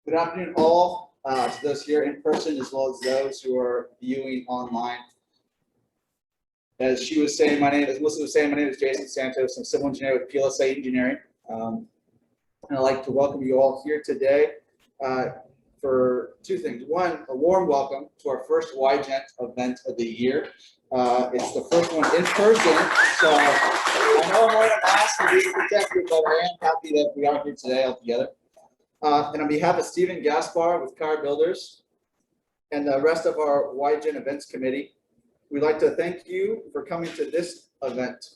Good afternoon, all, to those here in person as well as those who are viewing online. As she was saying, as Melissa was saying, my name is Jason Santos. I'm a civil engineer with PLSA Engineering. And I'd like to welcome you all here today for two things. One, a warm welcome to our first yGEN event of the year. It's the first one in person, so I know I'm wearing a mask to be protected, but I am happy that we are here today all together. And on behalf of Stephen Gaspar with Car Builders and the rest of our yGEN events committee, we'd like to thank you for coming to this event.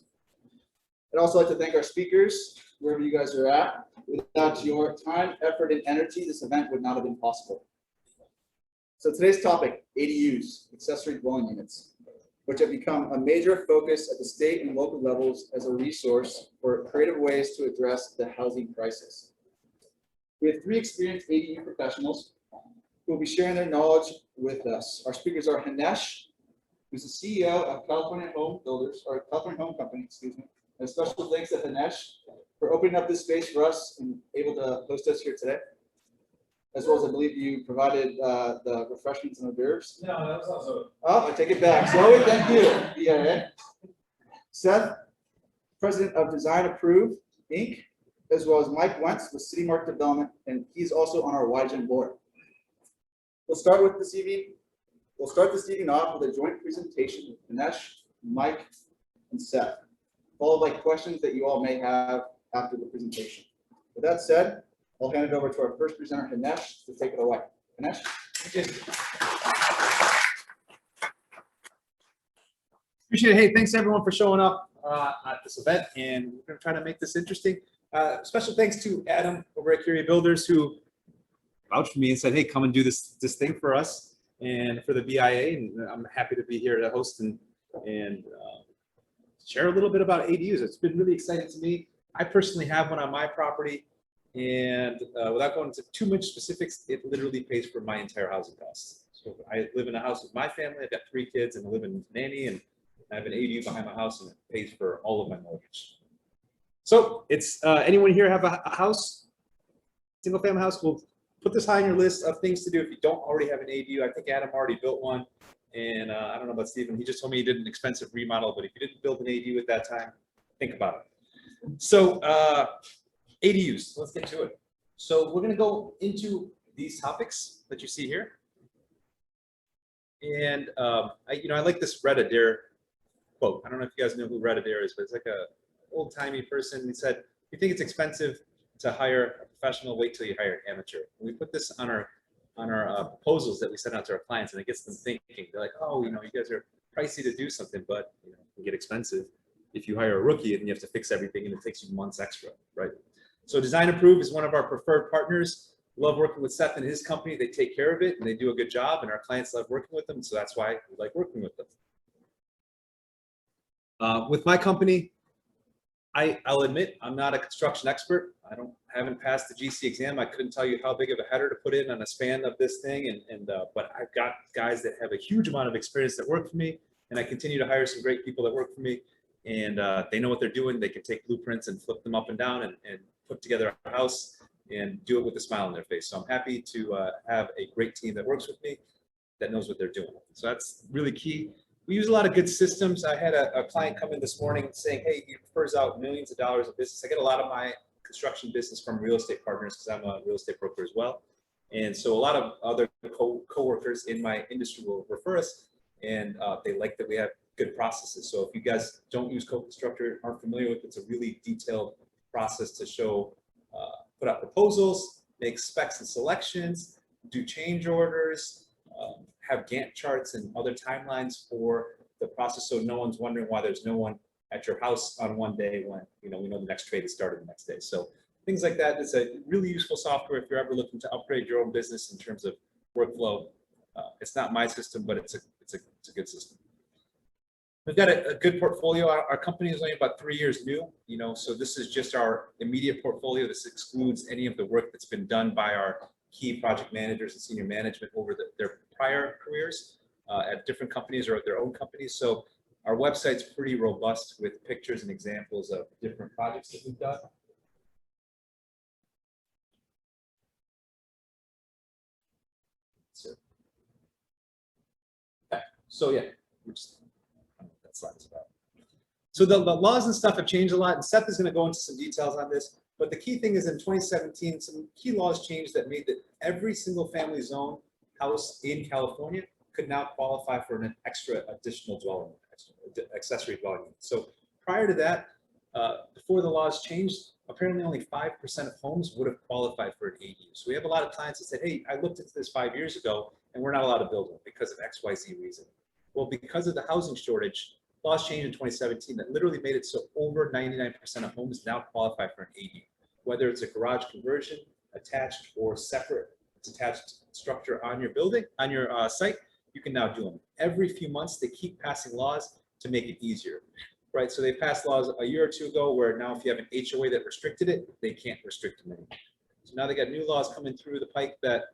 I'd also like to thank our speakers, wherever you guys are at. Without your time, effort, and energy, this event would not have been possible. So today's topic, ADUs, accessory dwelling units, which have become a major focus at the state and local levels as a resource for creative ways to address the housing crisis. We have three experienced ADU professionals who will be sharing their knowledge with us. Our speakers are Hanesh, who's the CEO of California Home Builders, or California Home Company, excuse me. And a special thanks to Hanesh for opening up this space for us and able to host us here today. As well as I believe you provided the refreshments and hors d'oeuvres. No, that was also. Oh, I take it back. Zoe, thank you. Yeah. Seth, president of Design Approved, Inc., as well as Mike Wentz with City Market Development, and he's also on our yGEN board. We'll start this evening off with a joint presentation with Hanesh, Mike, and Seth, followed by questions that you all may have after the presentation. With that said, I'll hand it over to our first presenter, Hanesh, to take it away. Hanesh? Appreciate it. Hey, thanks everyone for showing up at this event, and we're going to try to make this interesting. Special thanks to Adam over at Curia Builders, who vouched for me and said, hey, come and do this thing for us and for the BIA, and I'm happy to be here to host and share a little bit about ADUs. It's been really exciting to me. I personally have one on my property, and without going into too much specifics, it literally pays for my entire housing costs. So I live in a house with my family. I've got 3 kids, and I live in nanny, and I have an ADU behind my house, and it pays for all of my mortgage. So it's anyone here have a house, single family house? We'll put this high on your list of things to do if you don't already have an ADU. I think Adam already built one, and I don't know about Stephen. He just told me he did an expensive remodel, but if you didn't build an ADU at that time, think about it. So ADUs, let's get to it. So we're gonna go into these topics that you see here. And I like this Red Adair quote. I don't know if you guys know who Red Adair is, but it's like a old-timey person. He said, if you think it's expensive to hire a professional, wait till you hire an amateur. And we put this on our proposals that we send out to our clients, and it gets them thinking. They're like, oh, you guys are pricey to do something, but it can get expensive if you hire a rookie and you have to fix everything, and it takes you months extra, right? So Design Approved is one of our preferred partners. Love working with Seth and his company. They take care of it and they do a good job, and our clients love working with them, so that's why we like working with them. With my company, I'll admit I'm not a construction expert. I haven't passed the GC exam. I couldn't tell you how big of a header to put in on a span of this thing, but I've got guys that have a huge amount of experience that work for me, and I continue to hire some great people that work for me, and they know what they're doing. They can take blueprints and flip them up and down and put together a house and do it with a smile on their face. So I'm happy to have a great team that works with me that knows what they're doing. So that's really key. We use a lot of good systems. I had a client come in this morning saying, hey, he refers out millions of dollars of business. I get a lot of my construction business from real estate partners because I'm a real estate broker as well. And so a lot of other co-workers in my industry will refer us, and they like that we have good processes. So if you guys don't use co-constructor, aren't familiar with it, it's a really detailed process to show, put out proposals, make specs and selections, do change orders, have Gantt charts and other timelines for the process, so no one's wondering why there's no one at your house on one day when we know the next trade is started the next day. So things like that is a really useful software if you're ever looking to upgrade your own business in terms of workflow. It's not my system, but it's a good system. We've got a good portfolio. Our company is only about 3 years new, so this is just our immediate portfolio. This excludes any of the work that's been done by our key project managers and senior management over their prior careers at different companies or at their own companies. So our website's pretty robust with pictures and examples of different projects that we've done. So yeah, we're just, I don't know what that slide is about. So the laws and stuff have changed a lot, and Seth is going to go into some details on this. But the key thing is in 2017, some key laws changed that made that every single family zone house in California could now qualify for an extra additional dwelling, accessory dwelling unit. So prior to that, before the laws changed, apparently only 5% of homes would have qualified for an ADU. So we have a lot of clients that said, hey, I looked into this 5 years ago and we're not allowed to build one because of XYZ reason. Well, because of the housing shortage, laws changed in 2017 that literally made it so over 99% of homes now qualify for an ADU. Whether it's a garage conversion, attached or separate detached structure on your building, on your site, you can now do them. Every few months, they keep passing laws to make it easier, right? So they passed laws a year or two ago where now if you have an HOA that restricted it, they can't restrict them anymore. So now they got new laws coming through the pike that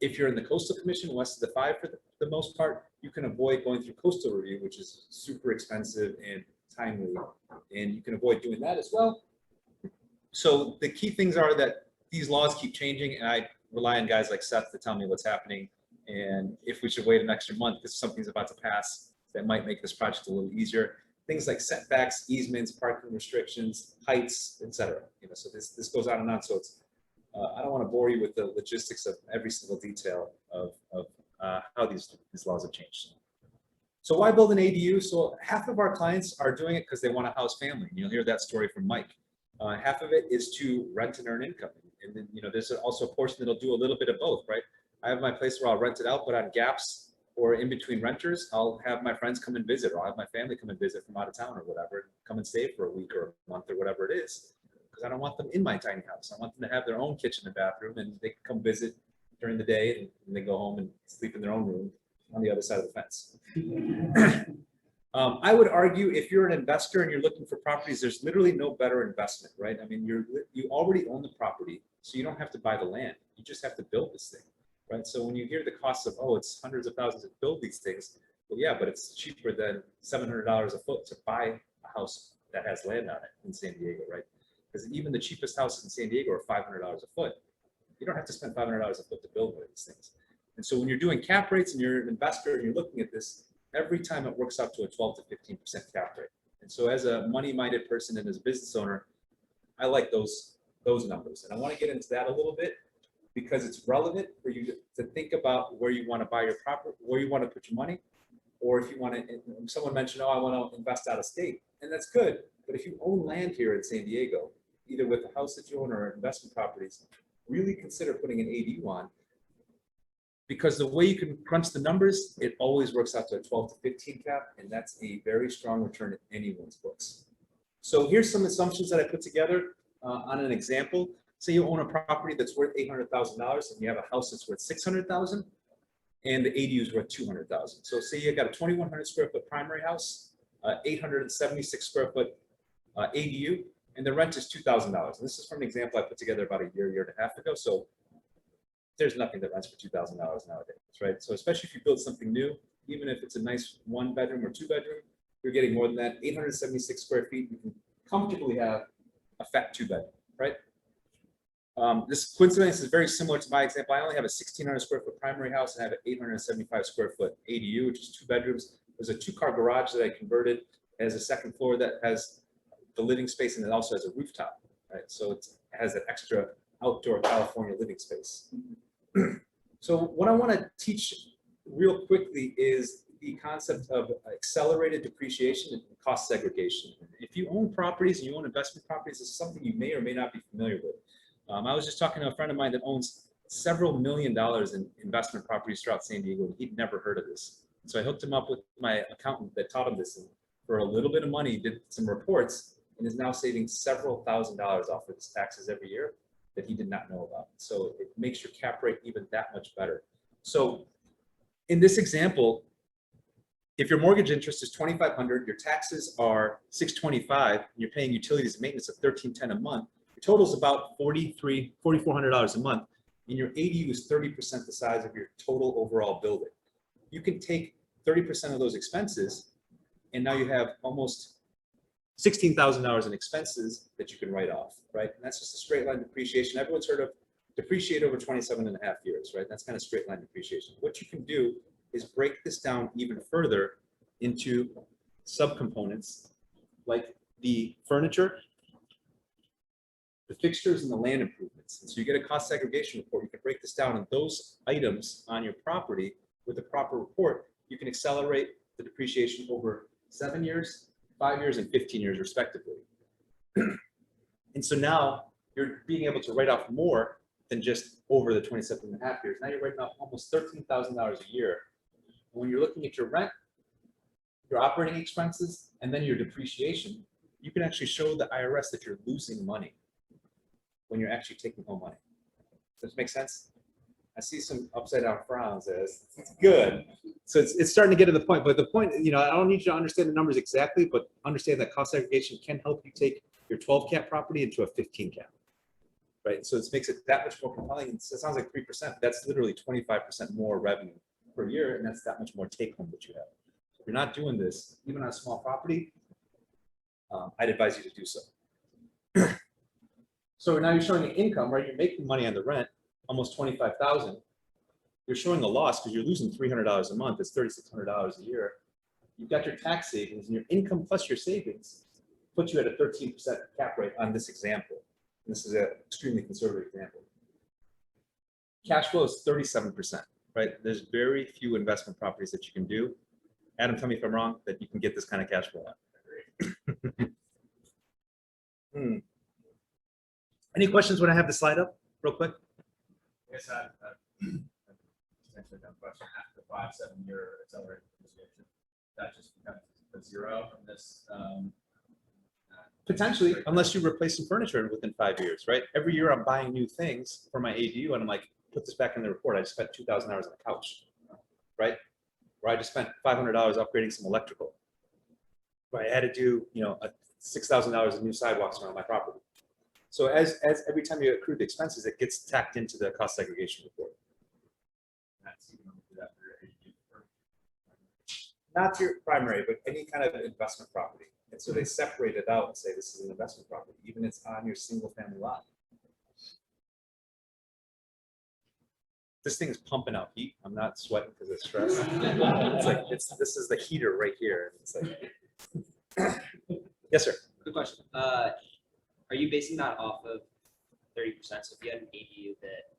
if you're in the coastal commission, west of the 5 for the most part, you can avoid going through coastal review, which is super expensive and timely, and you can avoid doing that as well. So the key things are that these laws keep changing, and I rely on guys like Seth to tell me what's happening, and if we should wait an extra month because something's about to pass that might make this project a little easier. Things like setbacks, easements, parking restrictions, heights, etc. You know, so this goes on and on. So it's I don't want to bore you with the logistics of every single detail of how these laws have changed. So why build an ADU? So half of our clients are doing it because they want to house family. And you'll hear that story from Mike. Half of it is to rent and earn income. And then, you know, there's also a portion that'll do a little bit of both, right? I have my place where I'll rent it out, but on gaps or in between renters, I'll have my friends come and visit, or I'll have my family come and visit from out of town or whatever, come and stay for a week or a month or whatever it is. Because I don't want them in my tiny house. I want them to have their own kitchen and bathroom, and they can come visit during the day and they go home and sleep in their own room on the other side of the fence. I would argue if you're an investor and you're looking for properties, there's literally no better investment, right? I mean, you already own the property, so you don't have to buy the land. You just have to build this thing, right? So when you hear the costs of, oh, it's hundreds of thousands to build these things, well, yeah, but it's cheaper than $700 a foot to buy a house that has land on it in San Diego, right? Because even the cheapest houses in San Diego are $500 a foot. You don't have to spend $500 a foot to build one of these things. And so when you're doing cap rates and you're an investor and you're looking at this, every time it works out to a 12 to 15% cap rate. And so as a money-minded person and as a business owner, I like those numbers. And I want to get into that a little bit because it's relevant for you to think about where you want to buy your property, where you want to put your money, or if you want to, someone mentioned, oh, I want to invest out of state, and that's good. But if you own land here in San Diego, either with the house that you own or investment properties, really consider putting an ADU on, because the way you can crunch the numbers, it always works out to a 12 to 15 cap, and that's a very strong return in anyone's books. So here's some assumptions that I put together on an example. Say you own a property that's worth $800,000 and you have a house that's worth $600,000 and the ADU is worth $200,000. So say you got a 2,100 square foot primary house, 876 square foot ADU, and the rent is $2,000. And this is from an example I put together about a year and a half ago. So there's nothing that rents for $2,000 nowadays, right? So especially if you build something new, even if it's a nice 1 bedroom or 2 bedroom, you're getting more than that. 876 square feet, you can comfortably have a fat 2 bedroom, right? This coincidence is very similar to my example. I only have a 1,600 square foot primary house and I have an 875 square foot ADU, which is 2 bedrooms. There's a 2-car garage that I converted. It has a second floor that has the living space and it also has a rooftop, right? So it has that extra outdoor California living space. So what I want to teach real quickly is the concept of accelerated depreciation and cost segregation. If you own properties and you own investment properties, this is something you may or may not be familiar with. I was just talking to a friend of mine that owns several $1 million in investment properties throughout San Diego, and he'd never heard of this. So I hooked him up with my accountant that taught him this, and for a little bit of money, did some reports, and is now saving several $1,000s off of his taxes every year that he did not know about. So it makes your cap rate even that much better. So in this example, if your mortgage interest is $2,500, your taxes are $625, and you're paying utilities and maintenance of $1,310 a month, your total is about $4,400 a month, and your ADU is 30% the size of your total overall building. You can take 30% of those expenses, and now you have almost $16,000 in expenses that you can write off, right? And that's just a straight line depreciation. Everyone's heard of depreciate over 27.5 years, right? That's kind of straight line depreciation. What you can do is break this down even further into subcomponents like the furniture, the fixtures, and the land improvements. And so you get a cost segregation report. You can break this down, and those items on your property with a proper report, you can accelerate the depreciation over 7 years, 5 years, and 15 years respectively. And so now you're being able to write off more than just over the 27.5 years. Now you're writing off almost $13,000 a year. When you're looking at your rent, your operating expenses, and then your depreciation, you can actually show the IRS that you're losing money when you're actually taking home money. Does this make sense? I see some upside down frowns as it's good. So it's starting to get to the point, but the point, I don't need you to understand the numbers exactly, but understand that cost segregation can help you take your 12 cap property into a 15 cap, right? So this makes it that much more compelling. It sounds like 3%, that's literally 25% more revenue per year, and that's that much more take home that you have. So if you're not doing this, even on a small property, I'd advise you to do so. So now you're showing an income, right? You're making money on the rent, almost $25,000. You're showing a loss because you're losing $300 a month. It's $3,600 a year. You've got your tax savings, and your income plus your savings puts you at a 13% cap rate on this example. And this is an extremely conservative example. Cash flow is 37%, right? There's very few investment properties that you can do. Adam, tell me if I'm wrong, that you can get this kind of cash flow on. Any questions when I have the slide up real quick? Yes, I've essentially done question after the 5-7 year accelerated depreciation. That just becomes a zero from this. Potentially, unless you replace some furniture within 5 years, right? Every year I'm buying new things for my ADU, and I'm like, put this back in the report. I just spent 2,000 hours on the couch, right? Or I just spent $500 upgrading some electrical. Right? I had to do, $6,000 of new sidewalks around my property. So as every time you accrue the expenses, it gets tacked into the cost segregation report. That's even when we do that for your ADU. Not your primary, but any kind of investment property. And so they separate it out and say this is an investment property, even if it's on your single family lot. This thing is pumping out heat. I'm not sweating because of stress. It's like this is the heater right here. It's like, yes, sir. Good question. Are you basing that off of 30%? So if you had an ADU that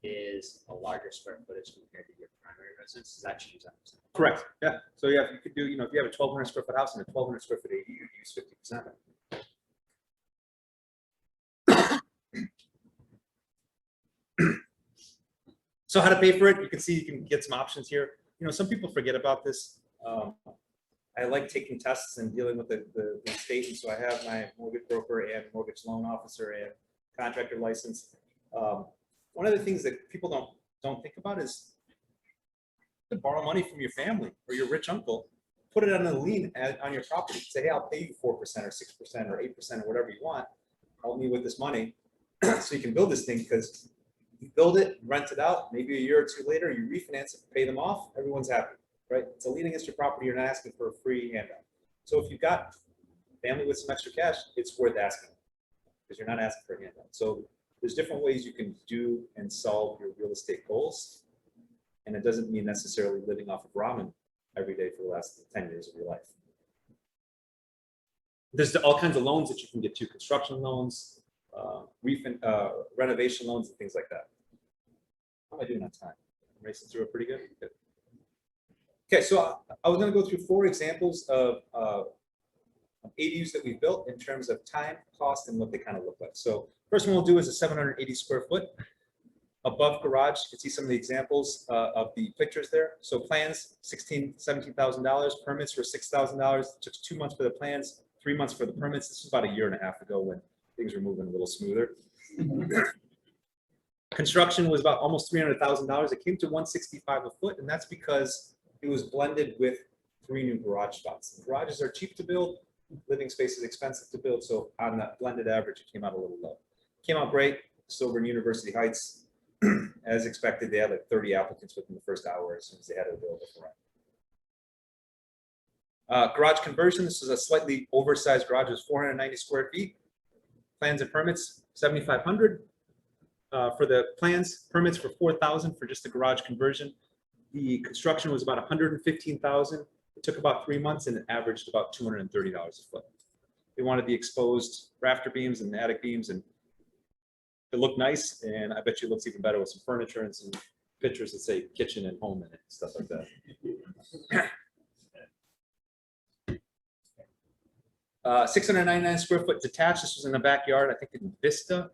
is a larger square footage compared to your primary residence, does that change that percent? Correct. Yeah. So yeah, you could do, if you have a 1,200 square foot house and a 1,200 square foot ADU, you use 50%. So how to pay for it? You can see you can get some options here. Some people forget about this. I like taking tests and dealing with the state, and so I have my mortgage broker and mortgage loan officer and contractor license. One of the things that people don't think about is to borrow money from your family or your rich uncle, put it on a lien on your property. Say, hey, I'll pay you 4% or 6% or 8% or whatever you want. Help me with this money so you can build this thing, because you build it, rent it out, maybe a year or two later, you refinance it, pay them off, everyone's happy. Right? It's a lien against your property. You're not asking for a free handout. So if you've got family with some extra cash, it's worth asking, because you're not asking for a handout. So there's different ways you can do and solve your real estate goals. And it doesn't mean necessarily living off of ramen every day for the last 10 years of your life. There's all kinds of loans that you can get to, construction loans, renovation loans, and things like that. How am I doing on time? I'm racing through it pretty good. Good. Okay, so I was going to go through 4 examples of ADUs that we built in terms of time, cost, and what they kind of look like. So first one we'll do is a 780 square foot above garage. You can see some of the examples of the pictures there. So plans, $17,000. Permits were $6,000. It took 2 months for the plans, 3 months for the permits. This was about 1.5 years ago when things were moving a little smoother. Construction was about almost $300,000. It came to $165 a foot, and that's because it was blended with 3 new garage spots. And garages are cheap to build, living space is expensive to build, so on that blended average, it came out a little low. Came out great. Still over in University Heights, as expected, they had like 30 applicants within the first hour as soon as they had it available for rent. Garage conversion, this is a slightly oversized garage, it was 490 square feet. Plans and permits, 7,500 for the plans. Permits for 4,000 for just the garage conversion. The construction was about 115,000. It took about 3 months and it averaged about $230 a foot. They wanted the exposed rafter beams and attic beams, and it looked nice. And I bet you it looks even better with some furniture and some pictures that say kitchen and home in it, stuff like that. 699 square foot detached. This was in the backyard, I think in Vista.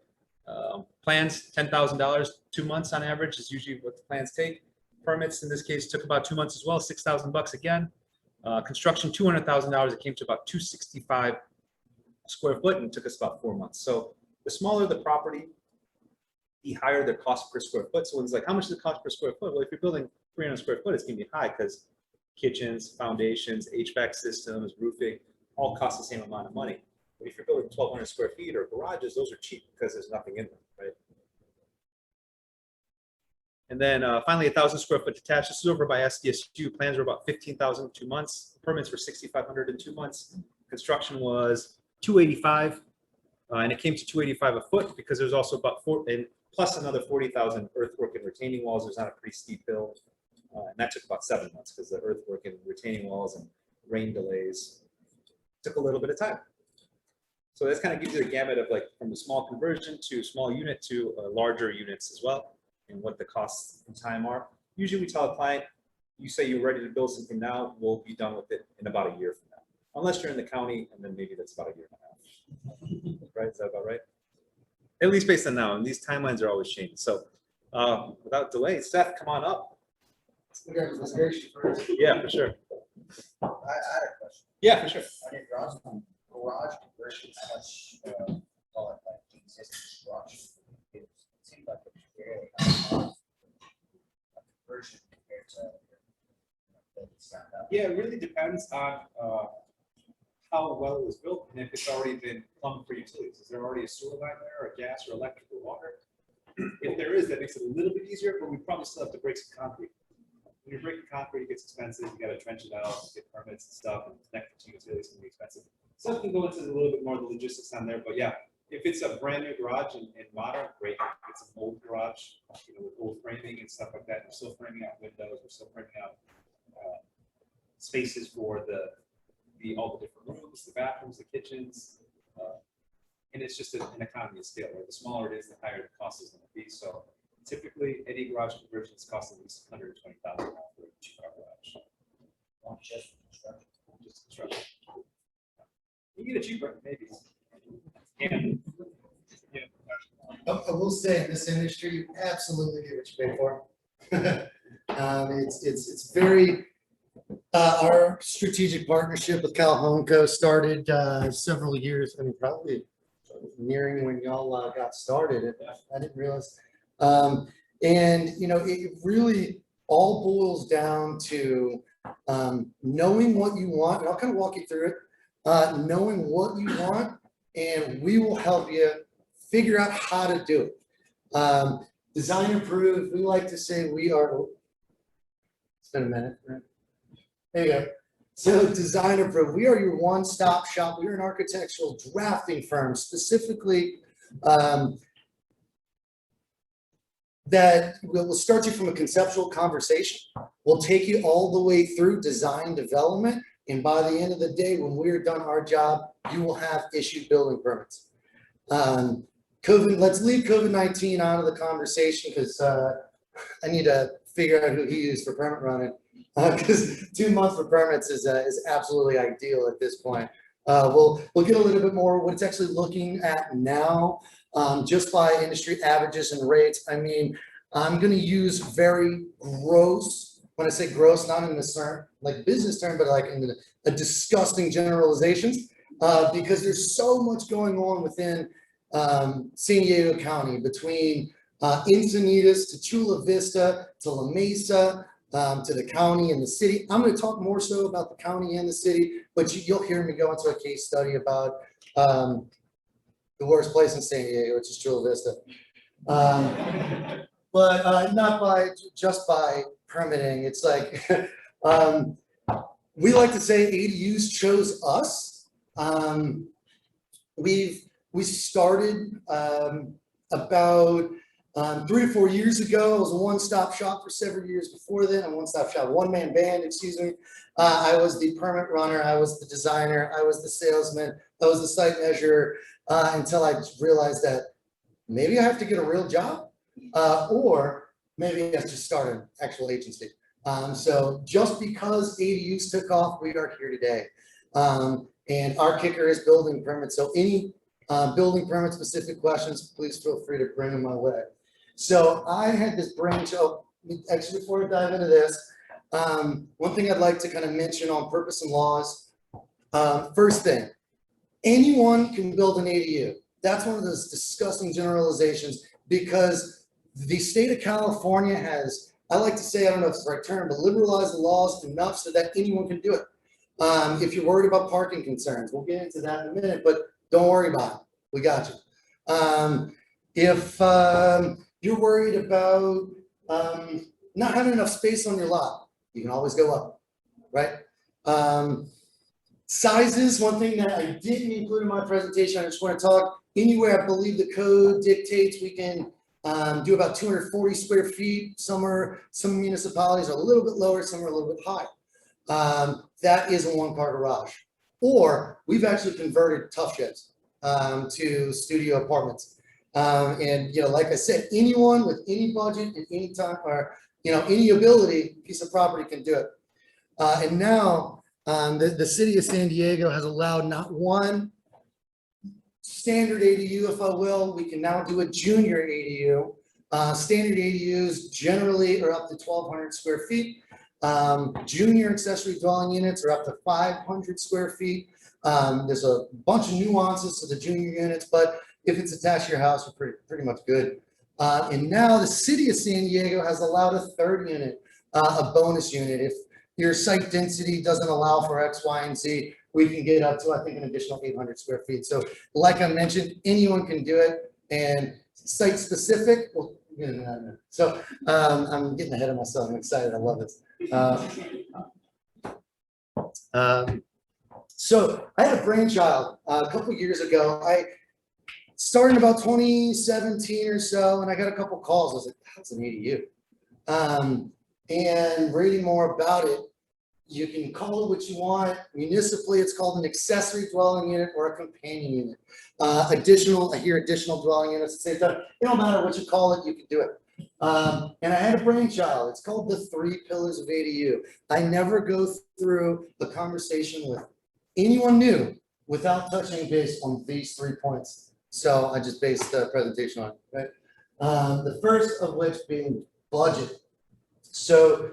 Plans, $10,000, 2 months on average is usually what the plans take. Permits in this case took about 2 months as well, $6,000 again. Construction, $200,000. It came to about 265 square foot and it took us about 4 months. So the smaller the property, the higher the cost per square foot. So it's like, how much does it cost per square foot? Well, if you're building 300 square foot, it's gonna be high because kitchens, foundations, HVAC systems, roofing, all cost the same amount of money. But if you're building 1,200 square feet or garages, those are cheap because there's nothing in them, right? And then finally, 1,000 square foot detached. This is over by SDSU. Plans were about 15,000 in 2 months. Permits were 6,500 in 2 months. Construction was 285, and it came to 285 a foot because there's also about plus another 40,000 earthwork and retaining walls. There's not a pretty steep hill, and that took about 7 months because the earthwork and retaining walls and rain delays took a little bit of time. So this kind of gives you the gamut of like from the small conversion to small unit to larger units as well, and what the costs and time are. Usually we tell a client, you say you're ready to build something now, we'll be done with it in about a year from now. Unless you're in the county, and then maybe that's about a year and a half. Right, is that about right? At least based on now, and these timelines are always changing. So without delay, Seth, come on up. Yeah, for sure. I had a question. Yeah, for sure. On your garage conversion, how much, call it like the existing structure? It seems like it's very high cost, a conversion compared to. Yeah, it really depends on how well it was built and if it's already been plumbed for utilities. Is there already a sewer line there, or gas, or electric, or water? If there is, that makes it a little bit easier, but we probably still have to break some concrete. When you're breaking concrete, it gets expensive. You got to trench it out, get permits and stuff, and connect it to utilities can be expensive. So I can go into a little bit more of the logistics on there, but yeah, if it's a brand new garage and modern, great. If it's an old garage, you know, with old framing and stuff like that, we're still framing out windows, we're still framing out spaces for all the different rooms, the bathrooms, the kitchens, and it's just an economy of scale. Right? The smaller it is, the higher the cost is going to be. So typically, any garage conversions cost at least $120,000 for a two-car garage. Not just construction. Just construction. You can get it cheaper, maybe. Yeah. I will say in this industry, you absolutely get what you pay for. It's very, our strategic partnership with Cal Home Co started several years, I mean, probably nearing when y'all got started. I didn't realize. And, you know, it really all boils down to knowing what you want. And I'll kind of walk you through it. Knowing what you want, and we will help you figure out how to do it. Design approved, we like to say we are, it's been a minute, right? There you go. So design approved, we are your one-stop shop. We're an architectural drafting firm, specifically that will start you from a conceptual conversation. We'll take you all the way through design development. And by the end of the day, when we're done our job, you will have issued building permits. Let's leave COVID-19 out of the conversation because I need to figure out who he used for permit running. Because 2 months for permits is absolutely ideal at this point. We'll get a little bit more what it's actually looking at now, just by industry averages and rates. I mean, I'm going to use very gross. When I say gross, not in this term, like business term, but like in a disgusting generalizations, because there's so much going on within San Diego County, between Encinitas to Chula Vista to La Mesa, to the county and the city. I'm going to talk more so about the county and the city, but you'll hear me go into a case study about the worst place in San Diego, which is Chula Vista. But not just by permitting. It's like, we like to say ADUs chose us. We started about 3 to 4 years ago, I was a one-stop shop for several years before then, a one-stop shop, one-man band, excuse me. I was the permit runner, I was the designer, I was the salesman, I was the site measurer, until I realized that maybe I have to get a real job, or maybe I have to start an actual agency. So just because ADUs took off, we are here today. And our kicker is building permits. So any building permit specific questions, please feel free to bring them my way. So I had this brainchild, actually before I dive into this, one thing I'd like to kind of mention on purpose and laws. First thing, anyone can build an ADU. That's one of those disgusting generalizations because the state of California has, I like to say, I don't know if it's the right term, but liberalized the laws enough so that anyone can do it. If you're worried about parking concerns, we'll get into that in a minute, but don't worry about it. We got you. If you're worried about not having enough space on your lot, you can always go up, right? Sizes, one thing that I didn't include in my presentation, I just want to talk, anywhere I believe the code dictates we can do about 240 square feet. Some municipalities are a little bit lower, some are a little bit higher. That is a one-car garage. Or we've actually converted tough sheds to studio apartments. And, you know, like I said, anyone with any budget and any time or, you know, any ability, piece of property can do it. And now the city of San Diego has allowed not one standard ADU, if I will. We can now do a junior ADU. Standard ADUs generally are up to 1,200 square feet. Junior accessory dwelling units are up to 500 square feet. There's a bunch of nuances to the junior units, but if it's attached to your house, you're pretty much good. And now the city of San Diego has allowed a third unit, a bonus unit. If your site density doesn't allow for X, Y, and Z, we can get up to, I think, an additional 800 square feet. So like I mentioned, anyone can do it, and site specific, well, so I'm getting ahead of myself. I'm excited. I love this. So I had a brainchild a couple years ago. I started about 2017 or so, and I got a couple calls. I was like, that's an ADU. And reading more about it, you can call it what you want. Municipally, it's called an accessory dwelling unit or a companion unit. I hear additional dwelling units at the same time. It don't matter what you call it, you can do it. And I had a brainchild. It's called the 3 pillars of ADU. I never go through the conversation with anyone new without touching base on these 3 points. So I just based the presentation on it, right? The first of which being budget. So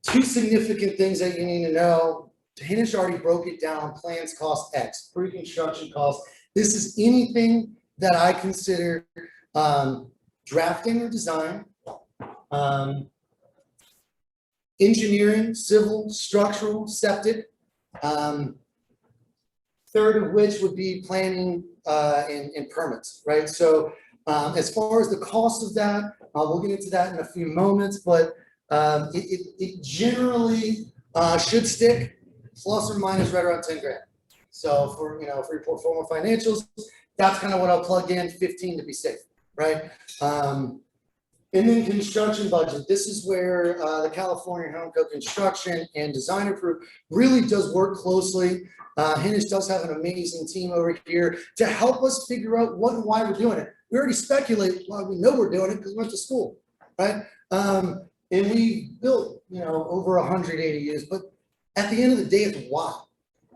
2 significant things that you need to know. Hinish already broke it down. Plans cost X, pre-construction costs. This is anything that I consider drafting or design, engineering, civil, structural, septic. Third of which would be planning and permits, right? So as far as the cost of that, we'll get into that in a few moments, but it generally should stick plus or minus right around 10 grand. So for your portfolio financials, that's kind of what I'll plug in, 15 to be safe, right? And then construction budget. This is where the California Home Code Construction and Designer Group really does work closely. Hinish does have an amazing team over here to help us figure out what and why we're doing it. We already speculate why we know we're doing it because we went to school, right? And we built, over 100 ADUs, but at the end of the day, it's why.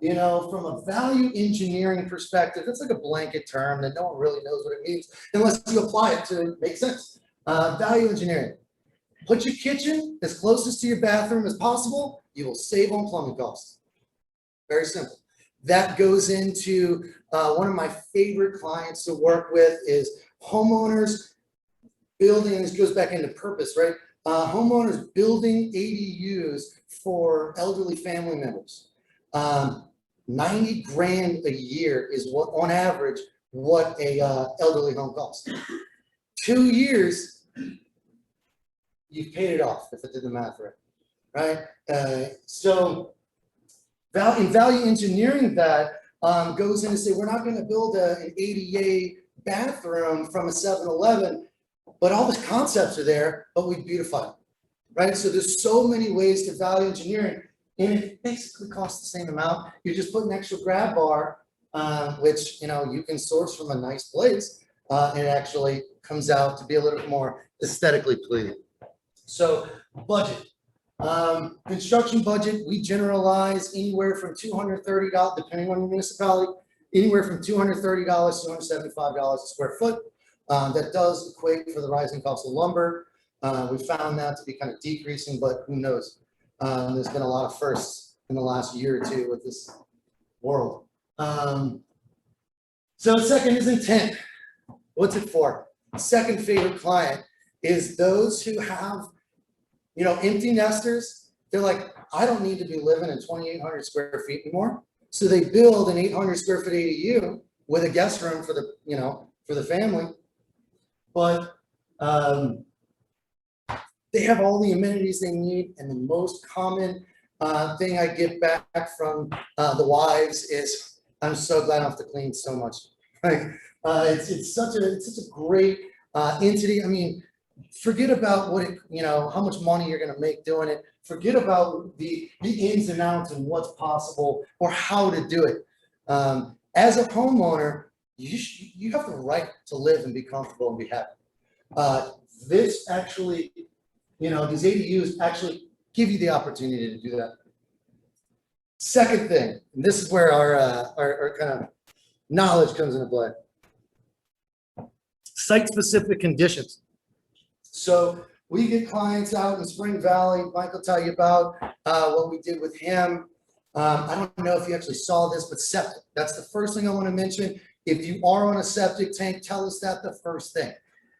From a value engineering perspective, it's like a blanket term that no one really knows what it means unless you apply it to make sense. Value engineering. Put your kitchen as closest to your bathroom as possible. You will save on plumbing costs. Very simple. That goes into one of my favorite clients to work with is homeowners building, and this goes back into purpose, right? Homeowners building ADUs for elderly family members. 90 grand a year is what, on average, what a elderly home costs. 2 years, you've paid it off if I did the math right, right? So in value engineering that goes in to say, we're not going to build an ADA bathroom from a 7-Eleven. but all the concepts are there, but we beautify it, right? So there's so many ways to value engineering, and it basically costs the same amount. You just put an extra grab bar, which, you know, you can source from a nice place, and it actually comes out to be a little bit more aesthetically pleasing. So budget. Construction budget, we generalize anywhere from $230, depending on the municipality, anywhere from $230 to $275 a square foot. That does equate for the rising cost of lumber. We found that to be kind of decreasing, but who knows? There's been a lot of firsts in the last year or two with this world. So second is intent. What's it for? Second favorite client is those who have, you know, empty nesters. They're like, I don't need to be living in 2,800 square feet anymore. So they build an 800 square foot ADU with a guest room for the, you know, for the family. But they have all the amenities they need. And the most common thing I get back from the wives is, I'm so glad I don't have to clean so much. Like, it's such a great entity. I mean, forget about what it, you know, how much money you're going to make doing it. Forget about the ins and outs and what's possible or how to do it. As a homeowner, you have the right to live and be comfortable and be happy. This actually, you know, these ADUs actually give you the opportunity to do that. Second thing, and this is where our kind of knowledge comes into play. Site-specific conditions. So we get clients out in Spring Valley. Mike will tell you about what we did with him. I don't know if you actually saw this, but septic. That's the first thing I want to mention. If you are on a septic tank, tell us that the first thing.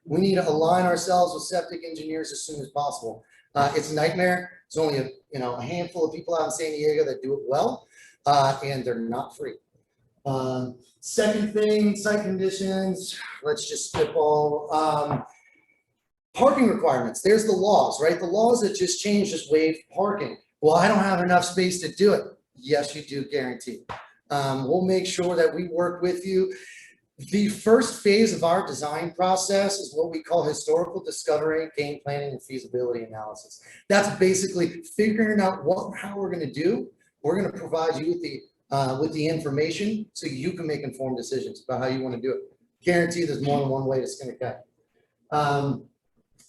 We need to align ourselves with septic engineers as soon as possible. It's a nightmare. There's only a handful of people out in San Diego that do it well, and they're not free. Second thing, site conditions. Let's just spitball. Parking requirements. There's the laws, right? The laws that just changed just waived parking. Well, I don't have enough space to do it. Yes, you do, guaranteed. We'll make sure that we work with you. The first phase of our design process is what we call historical discovery, game planning, and feasibility analysis. That's basically figuring out how we're going to do. We're going to provide you with the information so you can make informed decisions about how you want to do it. Guarantee there's more than one way to skin a cat.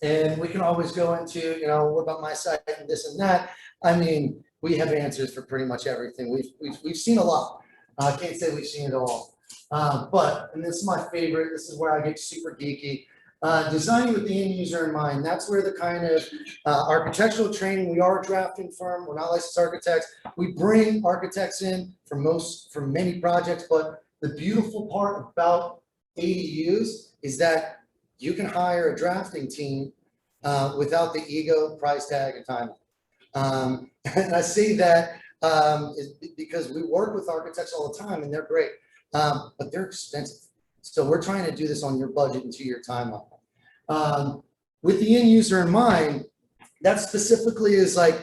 And we can always go into, you know, what about my site and this and that. I mean, we have answers for pretty much everything. We've seen a lot. I can't say we've seen it all. But, and this is my favorite, this is where I get super geeky. Designing with the end user in mind. That's where the kind of architectural training, we are a drafting firm, we're not licensed architects. We bring architects in for many projects, but the beautiful part about ADUs is that you can hire a drafting team without the ego, price tag, and time. And I say that because we work with architects all the time and they're great, but they're expensive. So we're trying to do this on your budget and to your timeline. With the end user in mind, that specifically is like,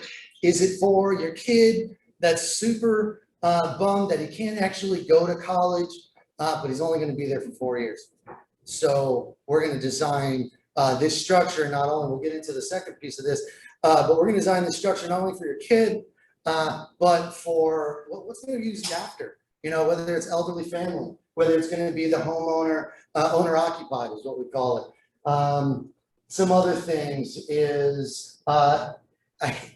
is it for your kid that's super bummed that he can't actually go to college, but he's only going to be there for 4 years? So we're going to design this structure, not only, we'll get into the second piece of this, but we're going to design this structure not only for your kid, but for what's going to be used after, you know, whether it's elderly family, whether it's going to be the homeowner, owner occupied is what we call it. Some other things is, I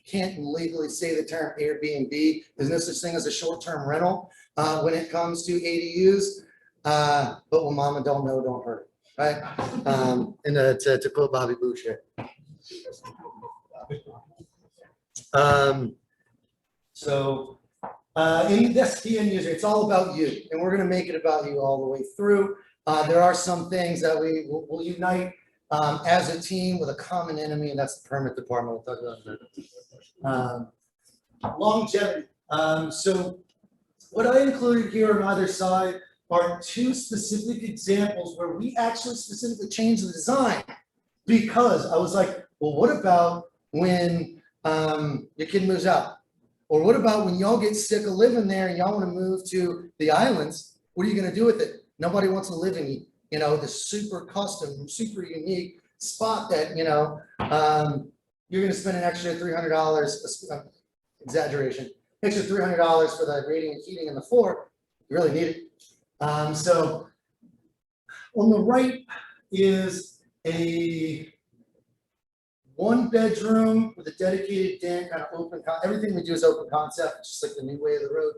can't legally say the term Airbnb. There's no such thing as a short-term rental when it comes to ADUs. But when mama don't know, don't hurt, right? And to quote Bobby Boucher. And that's the end user. It's all about you, and we're going to make it about you all the way through. There are some things that we will unite as a team with a common enemy, and that's the permit department. We'll talk about that. Longevity. So what I included here on either side are two specific examples where we actually specifically changed the design, because I was like, well, what about when your kid moves out? Or what about when y'all get sick of living there and y'all want to move to the islands? What are you going to do with it? Nobody wants to live in, you know, the super custom, super unique spot that, you're gonna spend an extra $300, exaggeration, extra $300 for the radiant heating in the floor, you really need it. So on the right is a 1-bedroom with a dedicated den, kind of open, everything we do is open concept, just like the new way of the road.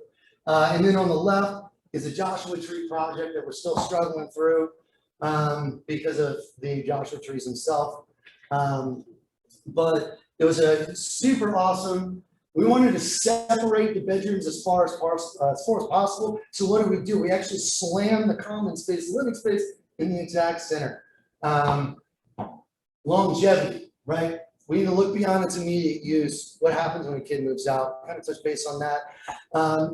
And then on the left is a Joshua Tree project that we're still struggling through because of the Joshua trees themselves. But it was a super awesome. We wanted to separate the bedrooms as far as possible. So what do? We actually slam the common space, living space in the exact center. Longevity, right? We need to look beyond its immediate use. What happens when a kid moves out? Kind of touch base on that.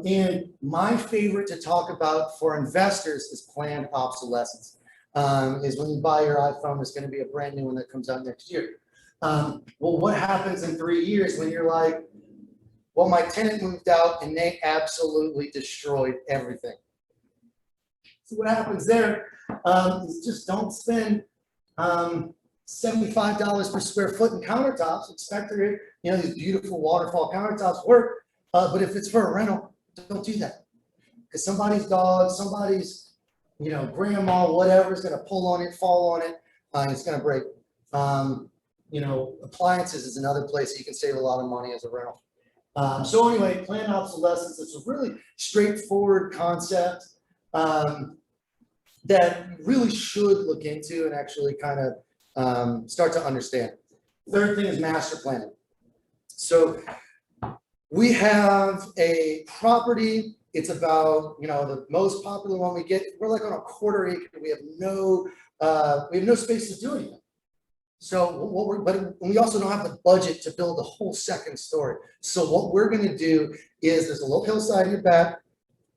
And my favorite to talk about for investors is planned obsolescence. Is when you buy your iPhone, it's going to be a brand new one that comes out next year. Well, what happens in 3 years when you're like, well, my tenant moved out and they absolutely destroyed everything. So what happens there is just don't spend $75 per square foot in countertops. Expect to, these beautiful waterfall countertops work, but if it's for a rental, don't do that. Because somebody's dog, somebody's, grandma, whatever is going to pull on it, fall on it, and it's going to break. Appliances is another place you can save a lot of money as a rental. So anyway, planned obsolescence is a really straightforward concept that you really should look into and actually kind of start to understand. Third thing is master planning. So we have a property. It's about, the most popular one we get. We're like on a quarter acre. We have no space to do anything. So but we also don't have the budget to build a whole second story. So what we're going to do is there's a little hillside in your back.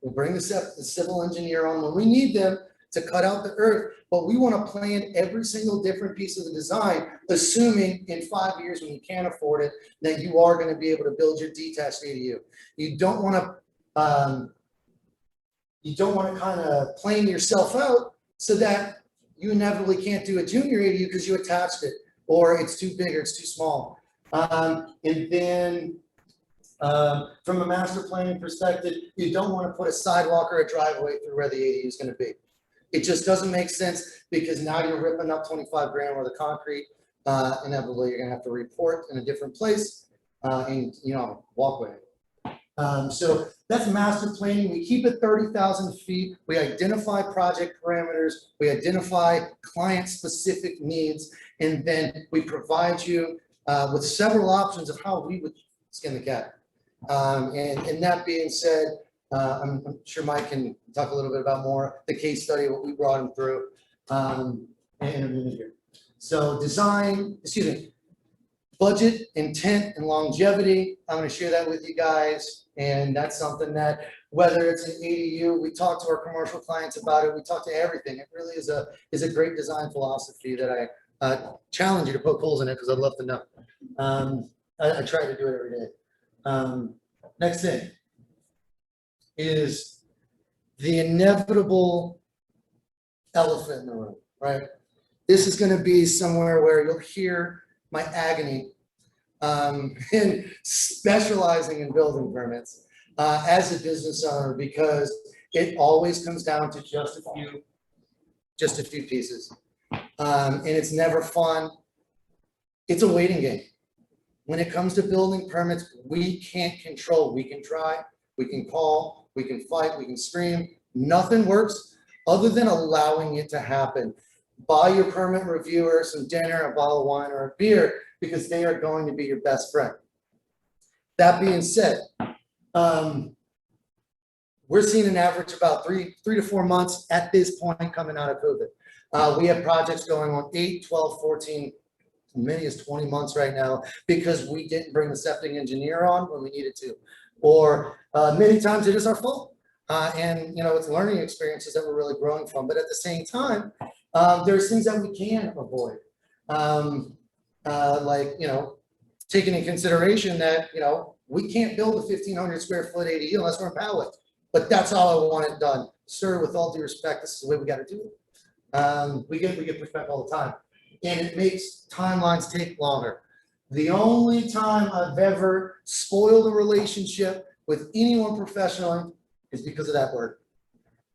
We'll bring the civil engineer on when we need them to cut out the earth, but we want to plan every single different piece of the design, assuming in 5 years when you can't afford it, that you are going to be able to build your detached ADU. You don't want to kind of plan yourself out so that you inevitably can't do a junior ADU because you attached it, or it's too big or it's too small. And then from a master planning perspective, you don't want to put a sidewalk or a driveway through where the ADU is going to be. It just doesn't make sense because now you're ripping up 25 grand worth of concrete. Inevitably, you're going to have to report in a different place and, walkway. So that's master planning. We keep it 30,000 feet. We identify project parameters. We identify client-specific needs, and then we provide you with several options of how we would skin the cat. And that being said, I'm sure Mike can talk a little bit about more the case study, what we brought him through in a minute here. So budget, intent, and longevity. I'm going to share that with you guys. And that's something that, whether it's an ADU, we talk to our commercial clients about it. We talk to everything. It really is a great design philosophy that I challenge you to poke holes in it because I'd love to know. I try to do it every day. Next thing is the inevitable elephant in the room, right? This is going to be somewhere where you'll hear my agony in specializing in building permits as a business owner, because it always comes down to just a few pieces, and it's never fun. It's a waiting game. When it comes to building permits, we can't control. We can try, we can call, we can fight, we can scream. Nothing works other than allowing it to happen. Buy your permit reviewer some dinner, a bottle of wine, or a beer, because they are going to be your best friend. That being said, we're seeing an average about three to 4 months at this point coming out of COVID. We have projects going on 8, 12, 14, as many as 20 months right now because we didn't bring the septic engineer on when we needed to, or many times it is our fault. And it's learning experiences that we're really growing from. But at the same time, there's things that we can avoid. Like, taking in consideration that, we can't build a 1,500 square foot ADU unless we're in Poway. But that's all I want it done. Sir, with all due respect, this is the way we got to do it. We get pushback all the time. and it makes timelines take longer. The only time I've ever spoiled a relationship with anyone professionally is because of that word.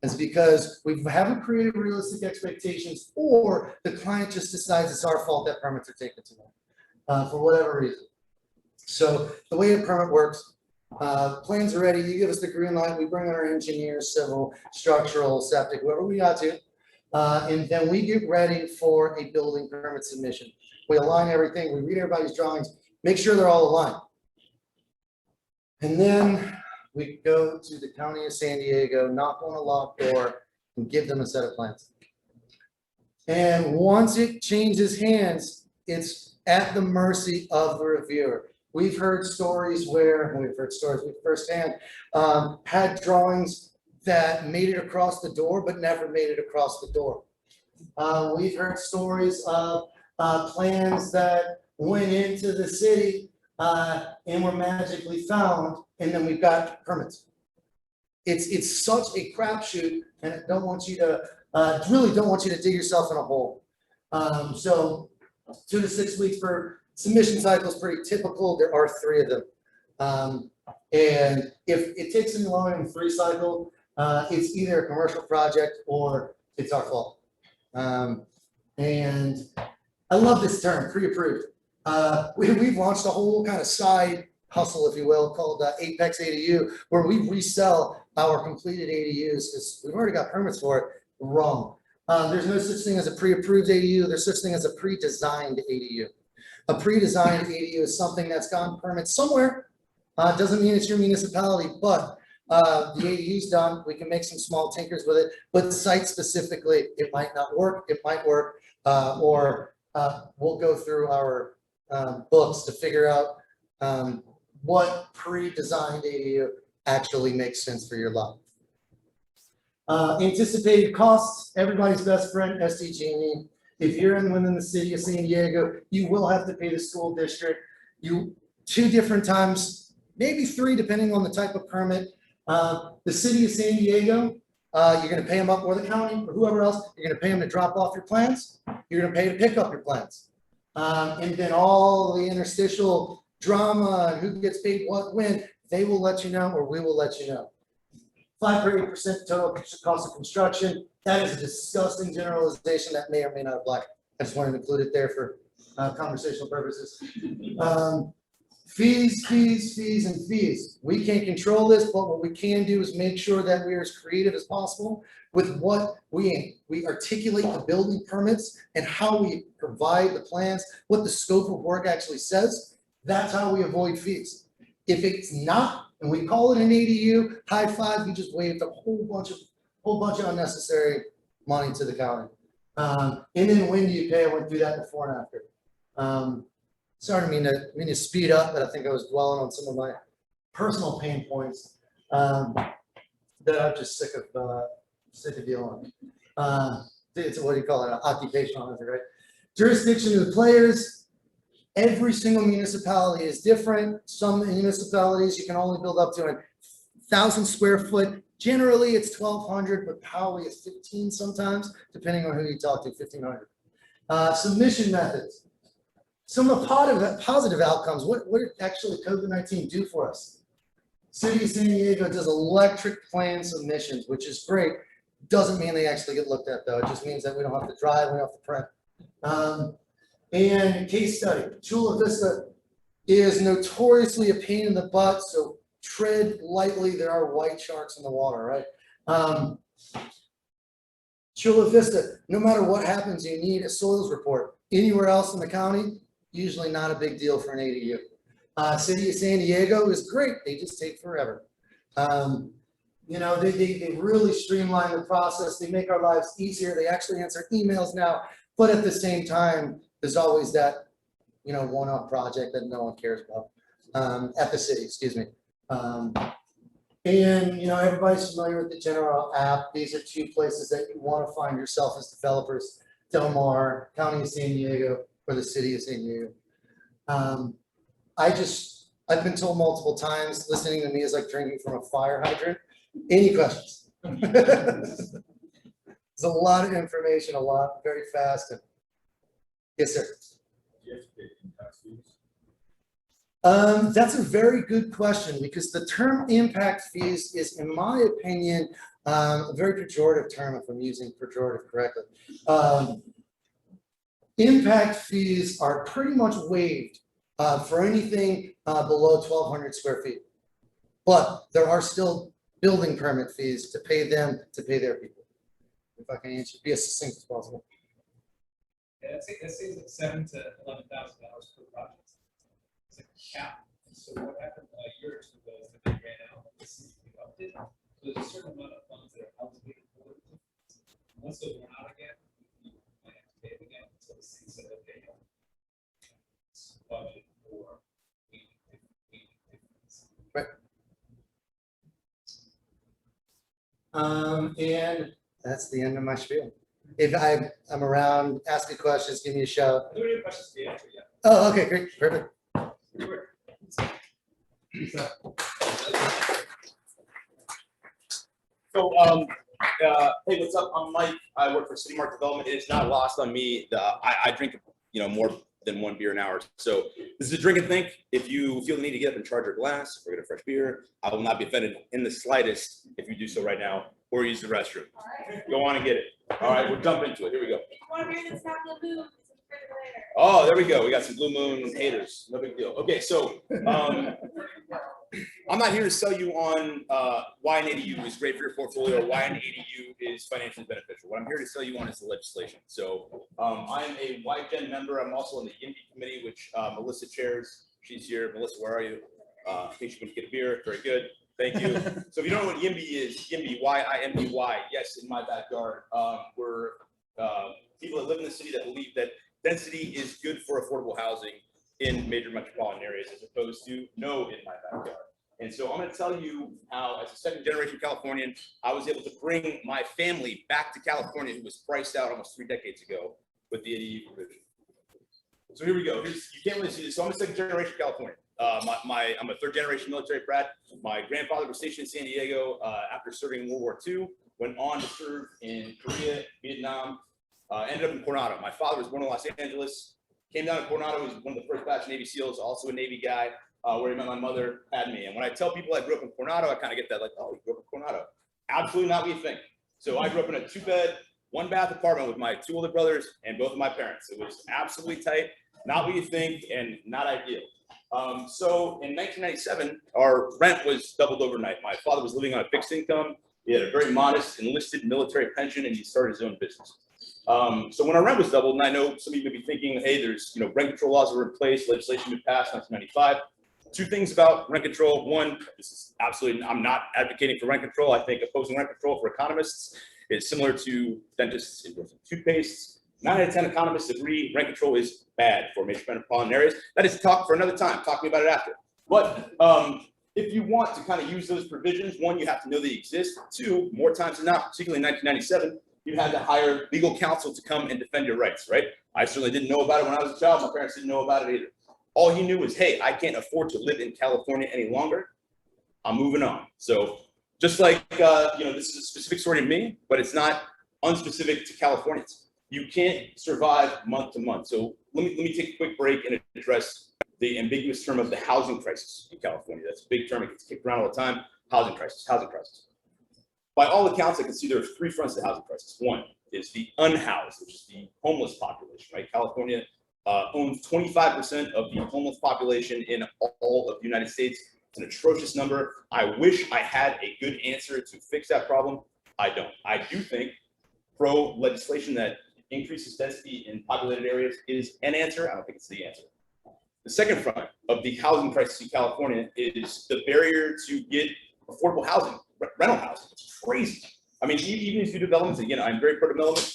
It's because we haven't created realistic expectations, or the client just decides it's our fault that permits are taken too long, for whatever reason. So the way a permit works, plans are ready, you give us the green light, we bring in our engineers, civil, structural, septic, whoever we got to, and then we get ready for a building permit submission. We align everything, we read everybody's drawings, make sure they're all aligned. And then we go to the county of San Diego, knock on a locked door, and give them a set of plans. And once it changes hands, it's at the mercy of the reviewer. We've heard stories where, we firsthand, had drawings that made it across the door, but never made it across the door. We've heard stories of plans that went into the city and were magically found, and then we've got permits. It's such a crapshoot, and I don't want you to, really don't want you to dig yourself in a hole. So 2 to 6 weeks for submission cycle is pretty typical. There are 3 of them. And if it takes any longer than 3 cycle, it's either a commercial project or it's our fault. And I love this term, pre-approved. We've launched a whole kind of side hustle, if you will, called Apex ADU, where we resell our completed ADUs because we've already got permits for it. Wrong. There's no such thing as a pre-approved ADU. There's such thing as a pre-designed ADU. A pre-designed ADU is something that's gotten permits somewhere. Doesn't mean it's your municipality, but the ADU's done. We can make some small tinkers with it, but site specifically, it might not work. It might work, or we'll go through our books to figure out what pre-designed ADU actually makes sense for your lot. Anticipated costs, everybody's best friend, SDG&E. If you're within the city of San Diego, you will have to pay the school district. 2 different times, maybe 3, depending on the type of permit. The city of San Diego, you're gonna pay them up, or the county, or whoever else, you're gonna pay them to drop off your plans. You're gonna pay to pick up your plans. And then all the interstitial drama and who gets paid what, when, they will let you know, or we will let you know. 5 or 8% total cost of construction. That is a disgusting generalization that may or may not apply. I just wanted to include it there for conversational purposes. Fees, and fees. We can't control this, but what we can do is make sure that we're as creative as possible with what we articulate the building permits and how we provide the plans, what the scope of work actually says. That's how we avoid fees. If it's not, and we call it an ADU, high five, you just waived a whole bunch of unnecessary money to the county. And then when do you pay? I went through that before and after. Sorry, I mean to speed up, but I think I was dwelling on some of my personal pain points that I'm just sick of dealing with. It's what do you call it? Occupational hazard, right? Jurisdiction of the players. Every single municipality is different. Some municipalities you can only build up to 1,000 square foot. Generally, it's 1,200, but probably it's 15 sometimes, depending on who you talk to, 1,500. Submission methods. Some of the positive outcomes, what did actually COVID-19 do for us? City of San Diego does electric plan submissions, which is great. Doesn't mean they actually get looked at though. It just means that we don't have to drive, we don't have to print. And case study, Chula Vista is notoriously a pain in the butt, so tread lightly. There are white sharks in the water, right? Chula Vista, no matter what happens, you need a soils report. Anywhere else in the county, usually not a big deal for an ADU. City of San Diego is great. They just take forever. You know, they really streamline the process. They make our lives easier. They actually answer emails now, but at the same time, there's always that, you know, one-off project that no one cares about at the city, excuse me. And, you know, everybody's familiar with the General app. These are 2 places that you want to find yourself as developers, Del Mar, County of San Diego, or the City of San Diego. I've been told multiple times, listening to me is like drinking from a fire hydrant. Any questions? There's a lot of information, very fast. And Yes, sir. Do you have to pay impact fees? That's a very good question because the term impact fees is, in my opinion, a very pejorative term, if I'm using pejorative correctly. Impact fees are pretty much waived for anything below 1,200 square feet. But there are still building permit fees to pay them to pay their people. If I can answer, be as succinct as possible. Yeah, that saves like $7,000 to $11,000 per project. It's like a cap. So what happened a year or two ago is that they ran out of the city upped it. So there's a certain amount of funds that are allocated for it. Once those run out again, you might have to pay it again. So the city said, okay, it's budget for. And that's the end of my spiel. If I'm around, ask me questions, give me a shout. Are there any questions to answer yet? Oh, okay, great, perfect. Sure. So, hey, what's up? I'm Mike. I work for City Mark Development. It is not lost on me. I drink, more than one beer an hour. So this is a drink and think. If you feel the need to get up and charge your glass or get a fresh beer, I will not be offended in the slightest if you do so right now or use the restroom. Go on and get it. All right, we'll jump into it. Here we go. If you want to bring this down the moon, it's a refrigerator. Oh, there we go. We got some Blue Moon haters. No big deal. Okay, so I'm not here to sell you on why an ADU is great for your portfolio or why an ADU is financially beneficial. What I'm here to sell you on is the legislation. So I'm a yGEN member. I'm also on the YIMBY committee, which Melissa chairs. She's here. Melissa, where are you? In case you want to get a beer. Very good. Thank you. So if you don't know what YIMBY is, YIMBY, Y-I-M-B-Y, yes, in my backyard. We're people that live in the city that believe that density is good for affordable housing in major metropolitan areas as opposed to no in my backyard. And so I'm going to tell you how, as a second-generation Californian, I was able to bring my family back to California, who was priced out almost 3 decades ago with the ADU provision. So here we go. You can't really see this. So I'm a second-generation Californian. I'm a third-generation military brat. My grandfather was stationed in San Diego after serving in World War II. Went on to serve in Korea, Vietnam. Ended up in Coronado. My father was born in Los Angeles. Came down to Coronado. He was one of the first batch Navy SEALs, also a Navy guy. Where he met my mother, had me. And when I tell people I grew up in Coronado, I kind of get that like, oh, you grew up in Coronado. Absolutely not what you think. So I grew up in a 2-bed, 1-bath apartment with my 2 older brothers and both of my parents. It was absolutely tight, not what you think, and not ideal. So in 1997, our rent was doubled overnight. My father was living on a fixed income. He had a very modest enlisted military pension, and he started his own business. So when our rent was doubled, and I know some of you may be thinking, hey, there's rent control laws that were in place, legislation been passed in 1995. 2 things about rent control. One, this is absolutely, I'm not advocating for rent control. I think opposing rent control for economists is similar to dentists endorsing toothpastes. 9 out of 10 economists agree rent control is bad for major metropolitan areas. That is talk for another time. Talk to me about it after. But if you want to kind of use those provisions, 1, you have to know they exist. 2, more times than not, particularly in 1997, you had to hire legal counsel to come and defend your rights, right? I certainly didn't know about it when I was a child. My parents didn't know about it either. All he knew was, hey, I can't afford to live in California any longer. I'm moving on. So just like, this is a specific story to me, but it's not unspecific to Californians. You can't survive month to month. So let me take a quick break and address the ambiguous term of the housing crisis in California. That's a big term. It gets kicked around all the time. Housing crisis, housing crisis. By all accounts, I can see there are 3 fronts to the housing crisis. 1 is the unhoused, which is the homeless population, right? California owns 25% of the homeless population in all of the United States. It's an atrocious number. I wish I had a good answer to fix that problem. I don't. I do think pro-legislation that increases density in populated areas is an answer. I don't think it's the answer. The second front of the housing crisis in California is the barrier to get affordable housing, rental housing. It's crazy. I mean, even if you do developments, again, I'm very pro-development.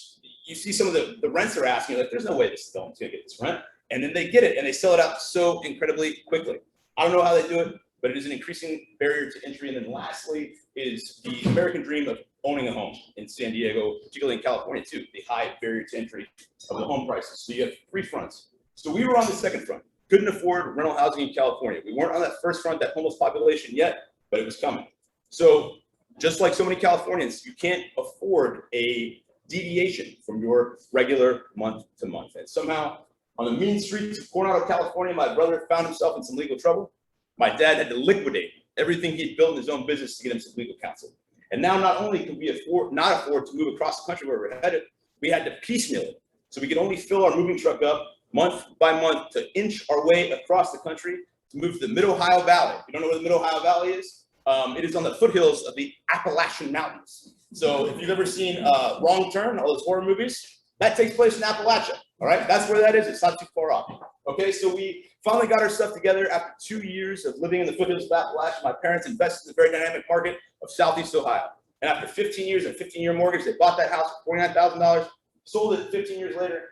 You see some of the rents they're asking, like, there's no way this development's gonna get this rent. And then they get it and they sell it out so incredibly quickly. I don't know how they do it, but it is an increasing barrier to entry. And then lastly is the American dream of owning a home in San Diego, particularly in California too, the high barrier to entry of the home prices. So you have 3 fronts. So we were on the second front, couldn't afford rental housing in California. We weren't on that first front, that homeless population yet, but it was coming. So just like so many Californians, you can't afford a deviation from your regular month to month. And somehow On the mean streets of Coronado, California, my brother found himself in some legal trouble. My dad had to liquidate everything he'd built in his own business to get him some legal counsel. And now not only could we not afford to move across the country where we're headed, we had to piecemeal it. So we could only fill our moving truck up month by month to inch our way across the country to move to the Mid-Ohio Valley. If you don't know where the Mid-Ohio Valley is, it is on the foothills of the Appalachian Mountains. So if you've ever seen Wrong Turn, all those horror movies, that takes place in Appalachia. All right, that's where that is. It's not too far off. Okay, so we finally got our stuff together after 2 years of living in the foothills of Appalachia. My parents invested in the very dynamic market of Southeast Ohio. And after 15 years and a 15-year mortgage, they bought that house for $49,000, sold it 15 years later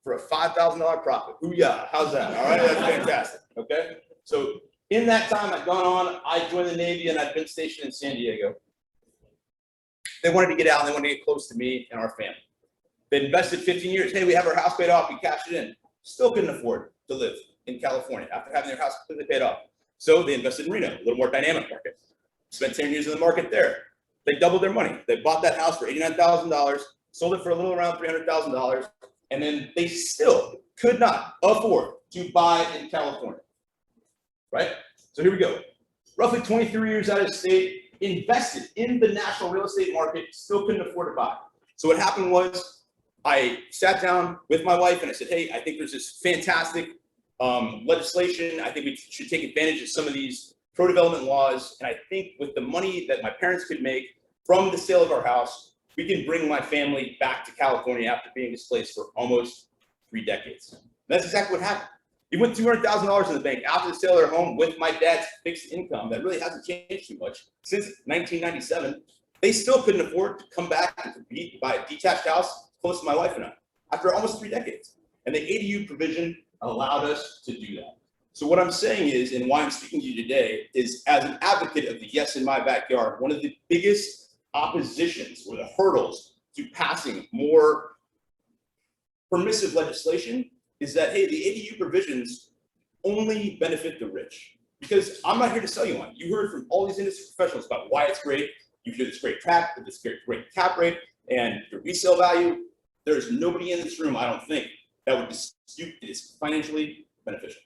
for a $5,000 profit. Ooh-yah, how's that? All right, that's fantastic. Okay, so in that time I'd gone on, I joined the Navy and I'd been stationed in San Diego. They wanted to get out and they wanted to get close to me and our family. They invested 15 years. Hey, we have our house paid off. We cashed it in. Still couldn't afford to live in California after having their house completely paid off. So they invested in Reno, a little more dynamic market. Spent 10 years in the market there. They doubled their money. They bought that house for $89,000, sold it for a little around $300,000, and then they still could not afford to buy in California. Right? So here we go. Roughly 23 years out of state, invested in the national real estate market, still couldn't afford to buy. So what happened was, I sat down with my wife and I said, hey, I think there's this fantastic legislation. I think we should take advantage of some of these pro-development laws. And I think with the money that my parents could make from the sale of our house, we can bring my family back to California after being displaced for almost 3 decades. And that's exactly what happened. We went $200,000 in the bank after the sale of their home with my dad's fixed income that really hasn't changed too much since 1997. They still couldn't afford to come back and compete to buy a detached house close to my wife and I after almost 3 decades. And the ADU provision allowed us to do that. So what I'm saying is, and why I'm speaking to you today, is as an advocate of the Yes in My Backyard, one of the biggest oppositions or the hurdles to passing more permissive legislation is that, hey, the ADU provisions only benefit the rich. Because I'm not here to sell you one. You heard from all these industry professionals about why it's great. You hear this great cap rate, and the resale value. There's nobody in this room, I don't think, that would dispute it is financially beneficial,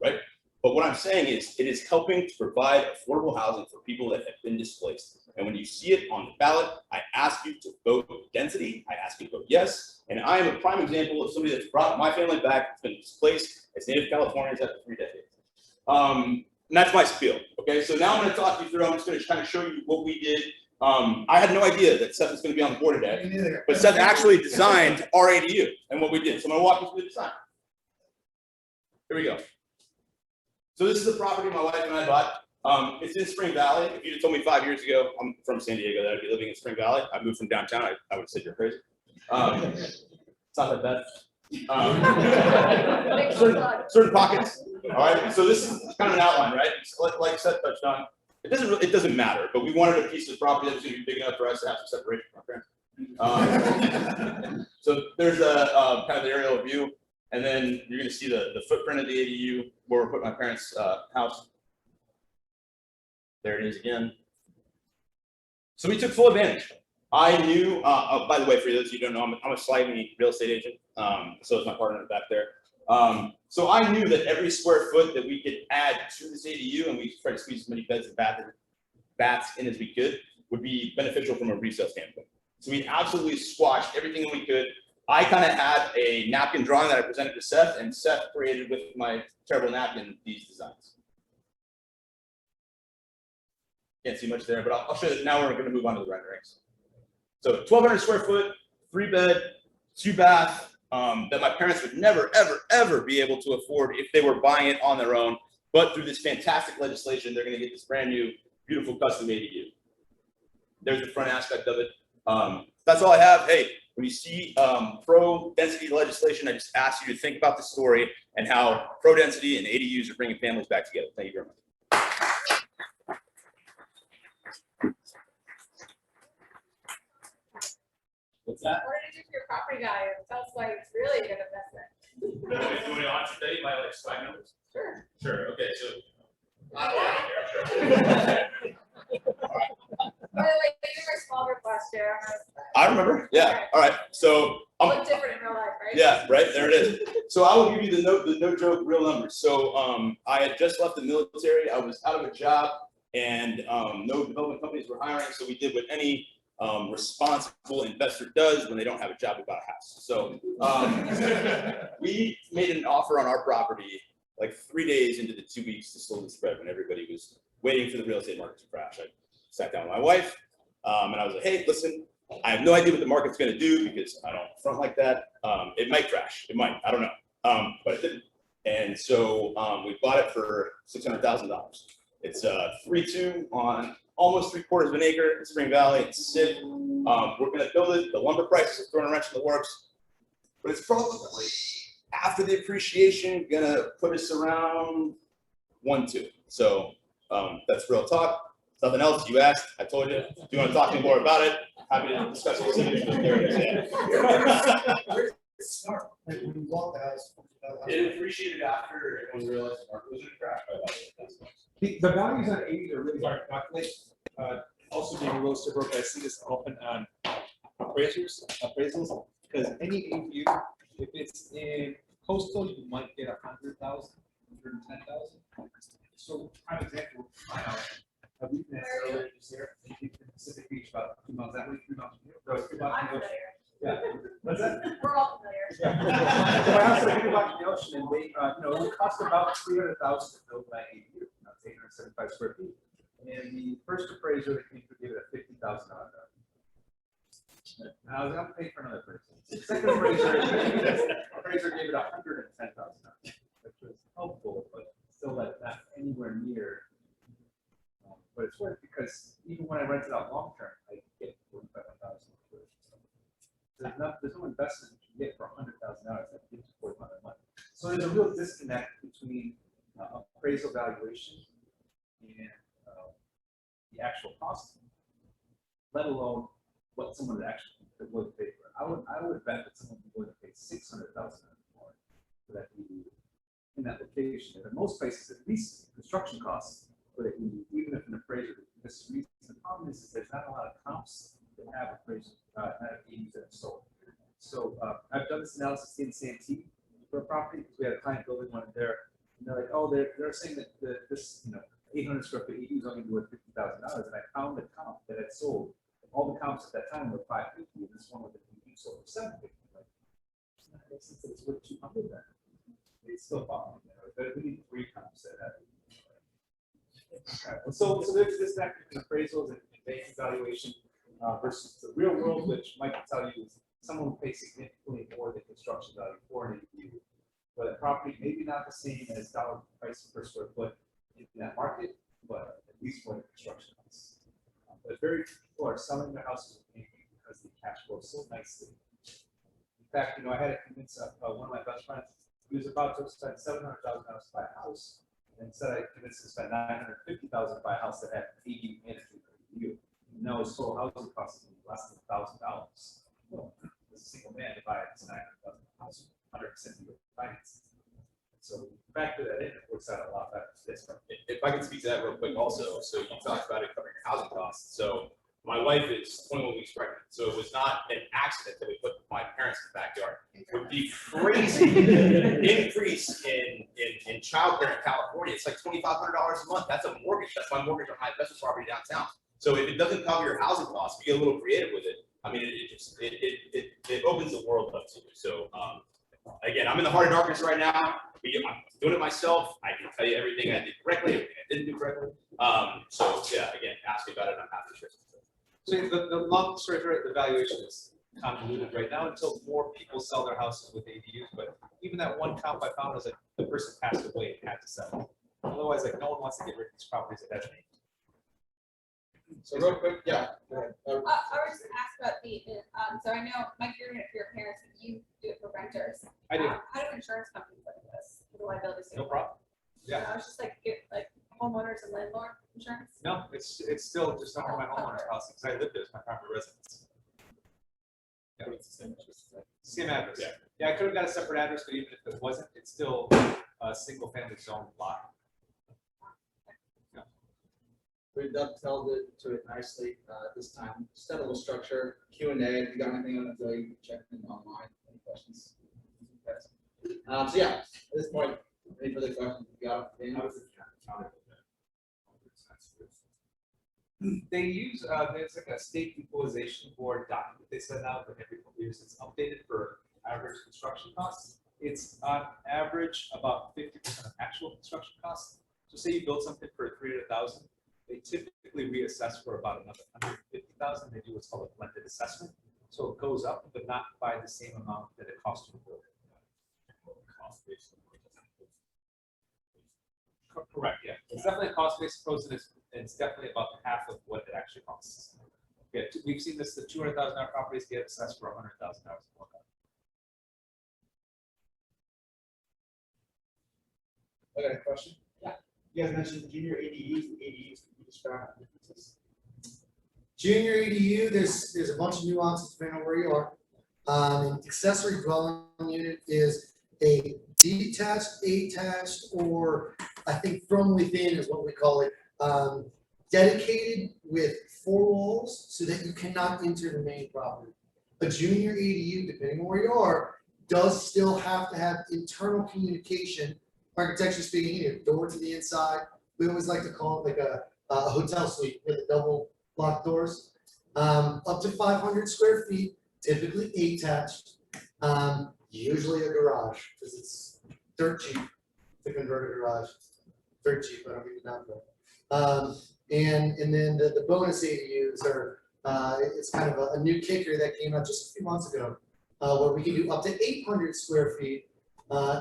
right? But what I'm saying is it is helping to provide affordable housing for people that have been displaced. And when you see it on the ballot, I ask you to vote density. I ask you to vote yes. And I am a prime example of somebody that's brought my family back, that's been displaced as Native Californians after 3 decades. And that's my spiel, okay? So now I'm gonna talk you through, I'm just gonna kind of show you what we did. I had no idea that Seth was gonna be on the board today, but Seth actually designed our ADU and what we did. So I'm gonna walk you through the design. Here we go. So this is the property my wife and I bought. It's in Spring Valley. If you'd have told me 5 years ago, I'm from San Diego, that I'd be living in Spring Valley. I moved from downtown, I would have said you're crazy. It's not that bad. Certain pockets. All right, so this is kind of an outline, right? So like Seth touched on, it doesn't matter, but we wanted a piece of property that was going to be big enough for us to have some separation from our parents. So there's a kind of the aerial view, and then you're going to see the footprint of the ADU where we're putting my parents' house. There it is again. So we took full advantage. I knew, by the way, for those of you who don't know, I'm a sliding real estate agent. So is my partner back there. So I knew that every square foot that we could add to this ADU, and we tried to squeeze as many beds and baths in as we could, would be beneficial from a resale standpoint. So we absolutely squashed everything that we could. I kind of had a napkin drawing that I presented to Seth, and Seth created with my terrible napkin these designs. Can't see much there, but I'll show you. Now we're going to move on to the renderings. So 1,200 square foot, 3-bed, 2-bath. That my parents would never, ever, ever be able to afford if they were buying it on their own. But through this fantastic legislation, they're going to get this brand new, beautiful custom ADU. There's the front aspect of it. That's all I have. Hey, when you see pro-density legislation, I just ask you to think about the story and how pro-density and ADUs are bringing families back together. Thank you very much. What's that? What did you do for your property value? It sounds like it's really a good investment. Do we want to tell you my like slide numbers? Sure. Sure. Okay. So. By the way, you were small group last year. I remember. Yeah. Okay. All right. So. Look different in real life, right? Yeah. Right. There it is. So I will give you the no joke real numbers. So I had just left the military. I was out of a job, and no development companies were hiring. So we did what any responsible investor does when they don't have a job. We bought a house. So we made an offer on our property like 3 days into the 2 weeks to slowly spread when everybody was waiting for the real estate market to crash. I sat down with my wife, and I was like, hey, listen, I have no idea what the market's going to do because I don't front like that. It might crash. It might. I don't know. But it didn't. And so we bought it for $600,000. It's 3.2 on almost 3/4 of an acre in Spring Valley. It's sick. We're going to build it. The lumber prices are throwing a wrench in the works. But it's probably, after the appreciation, going to put us around 1.2. So that's real talk. Nothing else. You asked. I told you. If you want to talk to me more about it, happy to discuss specifics. But there it is. Yeah. Smart. Like when you bought the house. It appreciated after everyone realized the market was going to crash. The values on 80 are really hard to calculate. Also being a real estate broker, I see this often on appraisals, because any ADU, if it's in coastal, you might get 100,000, 110,000. So, prime example, my house, we financed earlier this year, in Pacific Beach, about 2 miles that way, 3 miles from here. So, 3 miles I'm from the ocean. familiar. Yeah, what's that? We're all familiar. Yeah. So my house is like 3 miles from the ocean, and they, it would cost about 300,000 to build my ADU, that's 875 square feet. And the first appraiser that came to give it a $50,000 value. And I was going to pay for another person. The second appraiser gave it $110,000, which was helpful, but still not anywhere near. But it's worth because even when I rent it out long term, I get $45,000. There's no investment you can get for $100,000 that gives you $4,500 money. So there's a real disconnect between appraisal valuation and the actual cost, let alone what someone would actually would pay for it. I would bet that someone would be willing to pay $600,000 more for that EDU in that location. And in most places, at least construction costs for the EDU, even if an appraiser disagrees. The problem is there's not a lot of comps that have appraisal have EDUs that are sold. So I've done this analysis in Santee for a property because we had a client building one there, and they're like, oh, they're saying that this 800 square foot EDU is only worth $50,000, and I found a comp that had sold. All the comps at that time were $550, and this one with the EDU sold for $750. Like, since it's worth $200, then it's still fine. But we need 3 comps that have. So there's this factor in appraisals and bank valuation versus the real world, which Mike can tell you is someone will pay significantly more than construction value for an EDU. But a property maybe not the same as dollar price per square foot in that market, but at least for the construction costs. But very few people are selling their houses with ADU because the cash flows so nicely. In fact, I had to convince one of my best friends, he was about to spend $700,000 to buy a house, and said I convinced him to spend $950,000 to buy a house that had ADU and ADU. No, his total housing cost is less than $1,000. Well, as a single man, to buy this $900,000 house, 100% financing. So factor that in, it works out a lot better. If I can speak to that real quick also, so you talked about it covering your housing costs. So my wife is 21 weeks pregnant, so it was not an accident that we put my parents in the backyard. With the crazy increase in childcare in California, it's like $2,500 a month. That's a mortgage. That's my mortgage on my investment property downtown. So if it doesn't cover your housing costs, you get a little creative with it. I mean, it opens the world up to you. So again, I'm in the heart of darkness right now. I'm doing it myself. I can tell you everything I did correctly, everything I didn't do correctly. So yeah, again, ask me about it. I'm happy to share. So the long story short, the valuation is convoluted right now until more people sell their houses with ADUs. But even that one comp I found was like the person passed away and had to sell. Otherwise, like no one wants to get rid of these properties at that rate. So real quick, yeah. Go ahead. I was just asked about the, so I know, Mike, you're doing it for your parents, but you do it for renters. I do. How do insurance companies look at this, the liability? No problem. Yeah. I was just like, homeowners and landlord insurance? No, it's still just under my homeowner's house because I live there as my primary residence. Yeah, it's the same address. Yeah, I could have got a separate address, but even if it wasn't, it's still a single family zone lot. We dovetailed it to it nicely this time. Just a little structure, Q&A. If you got anything on it, you can check in online. Any questions? Yes. So yeah, at this point, any further questions you got? Daniel? They use, there's like a state equalization board document they send out that every couple years. It's updated for average construction costs. It's on average about 50% of actual construction costs. So say you build something for 300,000, they typically reassess for about another 150,000. They do what's called a blended assessment. So it goes up, but not by the same amount that it costs you to build it. Correct, yeah. It's definitely a cost-based approach, and it's definitely about half of what it actually costs. Yeah, we've seen this, the $200,000 properties get assessed for $100,000 more. I got a question. You guys mentioned junior ADUs, and ADUs, can you describe the differences? Junior ADU, there's a bunch of nuances depending on where you are. An accessory dwelling unit is a detached, attached, or I think from within is what we call it, dedicated with 4 walls so that you cannot enter the main property. A junior ADU, depending on where you are, does still have to have internal communication, architecturally speaking, a door to the inside. We always like to call it like a hotel suite with double locked doors. Up to 500 square feet, typically attached, usually a garage, because it's dirt cheap to convert a garage. Dirt cheap, I don't mean to downplay. And then the bonus ADUs are, it's kind of a new kicker that came out just a few months ago, where we can do up to 800 square feet,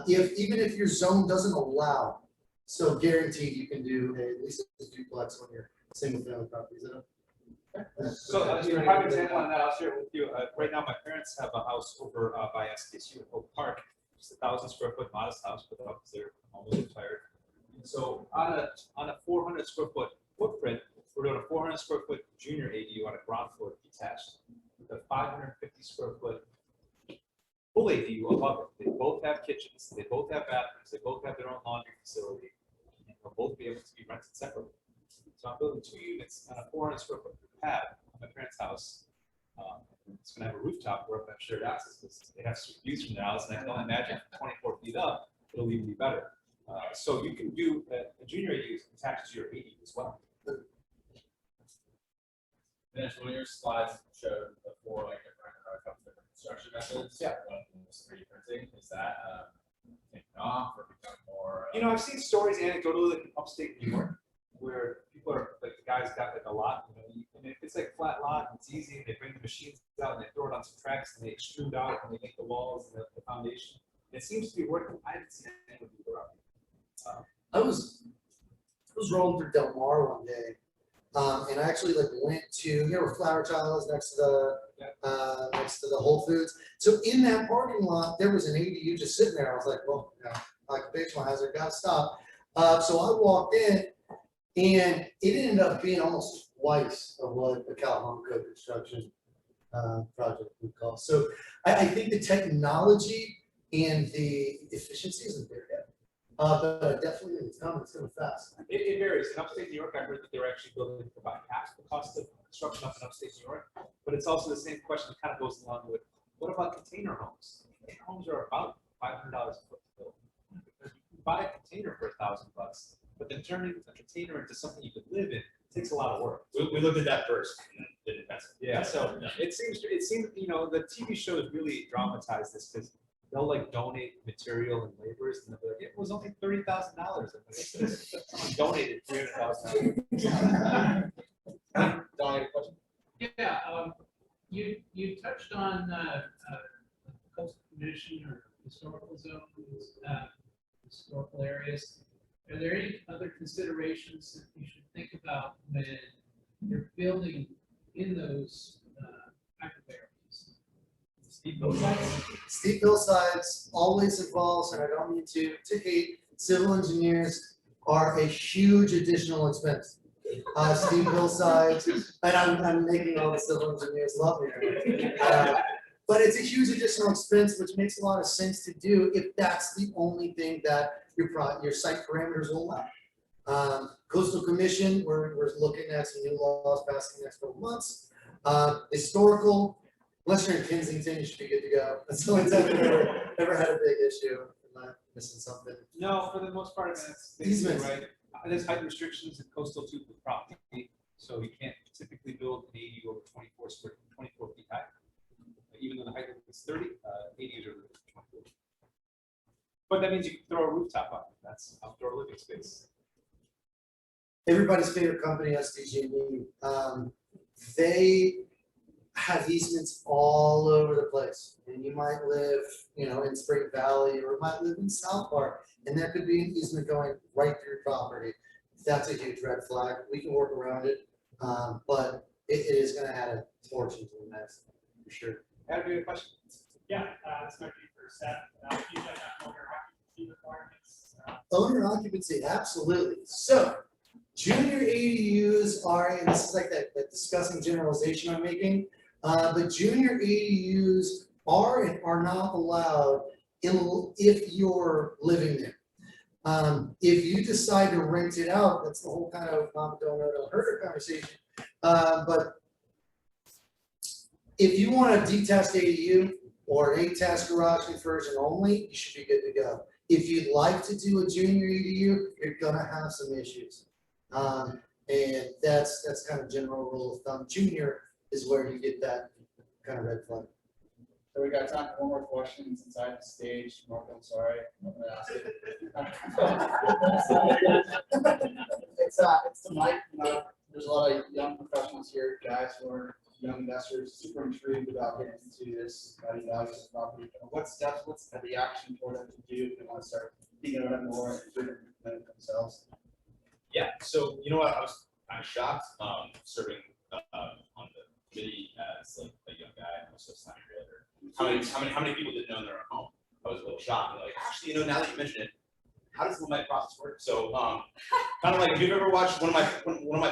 even if your zone doesn't allow. So guaranteed you can do at least a duplex on your single family properties. So, a prime example on that, I'll share it with you. Right now, my parents have a house over by SKSU, Oak Park, just 1,000 square foot modest house, but they're almost retired. And so, on a 400 square foot footprint, we're doing a 400 square foot junior ADU on a ground floor detached, with a 550 square foot full ADU above it. They both have kitchens, they both have bathrooms, they both have their own laundry facility, and they'll both be able to be rented separately. So I'm building 2 units on a 400 square foot pad on my parents' house. It's gonna have a rooftop where I'm shared access because they have views from their house, and I can only imagine 24 feet up, it'll even be better. So you can do a junior ADU attached to your ADU as well. Dennis, one of your slides showed the 4 like different, a couple different construction methods. Yeah. One of them was 3D printing. Is that taking off or becoming more? You know, I've seen stories anecdotally in upstate New York where people are like, the guy's got like a lot, you know, and if it's like flat lot, and it's easy, and they bring the machines out and they throw it on some tracks and they extrude out and they make the walls and the foundation. It seems to be working. I haven't seen anyone do it around. I was rolling through Del Mar one day, and I actually like went to, you know where Flower Child is next to the Whole Foods. So in that parking lot, there was an ADU just sitting there. I was like, well, you know, occupational hazard, gotta stop. So I walked in, and it ended up being almost twice of what the Cal Home Code construction project would cost. So I think the technology and the efficiency isn't there yet. But definitely it's coming fast. It varies. In upstate New York, I heard that they're actually building for about half the cost of construction up in upstate New York. But it's also the same question that kind of goes along with, what about container homes? Container homes are about $500 a foot to build. Because you can buy a container for $1,000, but then turning a container into something you could live in takes a lot of work. We looked at that first. Didn't pass it. Yeah, so it seems, you know, the TV shows really dramatize this because they'll like donate material and laborers, and they'll be like, it was only $30,000. Someone donated $300,000. Don, question? Yeah, you touched on coastal commission or historical zones, historical areas. Are there any other considerations that you should think about when you're building in those hyper areas? Steep hillsides. Steep hillsides always involves, and I don't mean to hate, civil engineers are a huge additional expense. Steep hillsides, and I'm making all the civil engineers love me. But it's a huge additional expense, which makes a lot of sense to do if that's the only thing that your site parameters will allow. Coastal Commission, we're looking at some new laws passing the next couple months. Historical, Unless you're in Kensington, you should be good to go. That's the only time I've ever had a big issue. Am I missing something? No, for the most part, that's basically Easements. right. There's height restrictions in coastal too with property, so you can't typically build an ADU over 24 feet high. Even though the height limit is 30, ADUs are limited to 24. But that means you can throw a rooftop on it. That's outdoor living space. Everybody's favorite company, SDG&E, they have easements all over the place. And you might live, in Spring Valley, or might live in South Park, and there could be an easement going right through your property. That's a huge red flag. We can work around it, but it is gonna add a fortune to the mess, for sure. Adam, you have a question? Yeah, this might be for Seth. You guys have owner occupancy requirements. Owner occupancy, absolutely. So junior ADUs are, and this is like that disgusting generalization I'm making, but junior ADUs are and are not allowed if you're living there. If you decide to rent it out, that's the whole kind of mom don't know, don't hurt conversation. But if you want a detached ADU or an attached garage conversion only, you should be good to go. If you'd like to do a junior ADU, you're gonna have some issues. And that's kind of general rule of thumb. Junior is where you get that kind of red flag. So we got time for one more question since I have the stage. Mark, I'm sorry. I'm gonna ask it. It's the mic. There's a lot of young professionals here, guys who are young investors, super intrigued about getting into this value of property. What steps, what's the action for them to do if they want to start thinking about it more and implement it themselves? Yeah, so you know what, I was kind of shocked, serving on the committee as like a young guy, I was just not a realtor. How many people didn't know in their own home? I was a little shocked, like, actually, now that you mention it, how does the my process work? So, kind of like, if you've ever watched one of my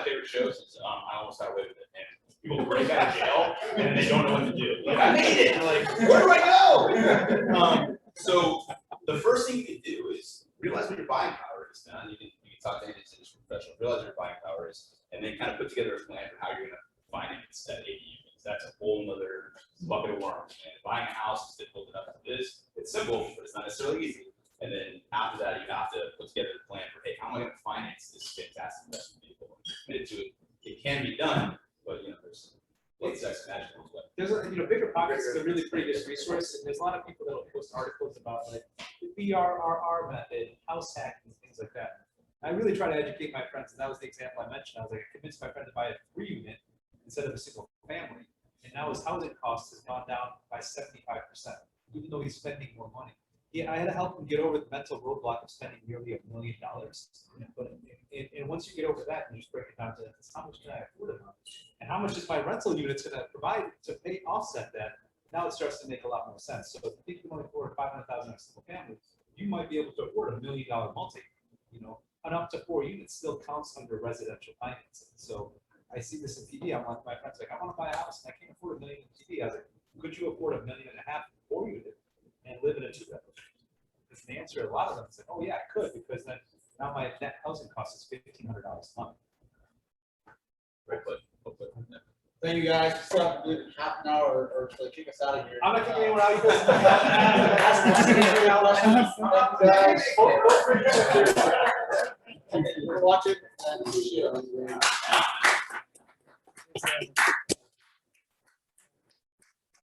favorite shows is, I Almost Got Away with It, and people break out of jail and they don't know what to do. Like, I made it, and like, where do I go? So the first thing you can do is realize what your buying power is, man. You can talk to any industry professional, realize what your buying power is, and then kind of put together a plan for how you're gonna finance that ADU. That's a whole nother bucket of worms. And buying a house is difficult enough as it is. It's simple, but it's not necessarily easy. And then after that, you have to put together a plan for, hey, how am I going to finance this fantastic investment vehicle? Committed to it. It can be done, but there's lots of magical. There's Bigger Pockets is a really pretty good resource, and there's a lot of people that will post articles about like the BRRR method, house hacking, things like that. I really try to educate my friends, and that was the example I mentioned. I was like, I convinced my friend to buy a 3-unit instead of a single family, and now his housing cost has gone down by 75%, even though he's spending more money. Yeah, I had to help him get over the mental roadblock of spending nearly $1 million. But and once you get over that, you just break it down to how much can I afford a month, and how much is my rental unit's going to provide to pay offset that. Now it starts to make a lot more sense. So if you think you want to afford $500,000 a single family, you might be able to afford $1 million multi. And up to 4 units still counts under residential financing. So I see this in PD. I want my friends like, I want to buy a house and I can't afford $1 million in PD. I was like, could you afford $1.5 million 4-unit and live in a 2-bedroom? Because the answer, a lot of them is like, oh yeah, I could, because then now my net housing cost is $1,500 a month. Thank you guys. We still have to do half an hour or to kick us out of here. I'm not kicking anyone out. You Thank you for watching and appreciate it.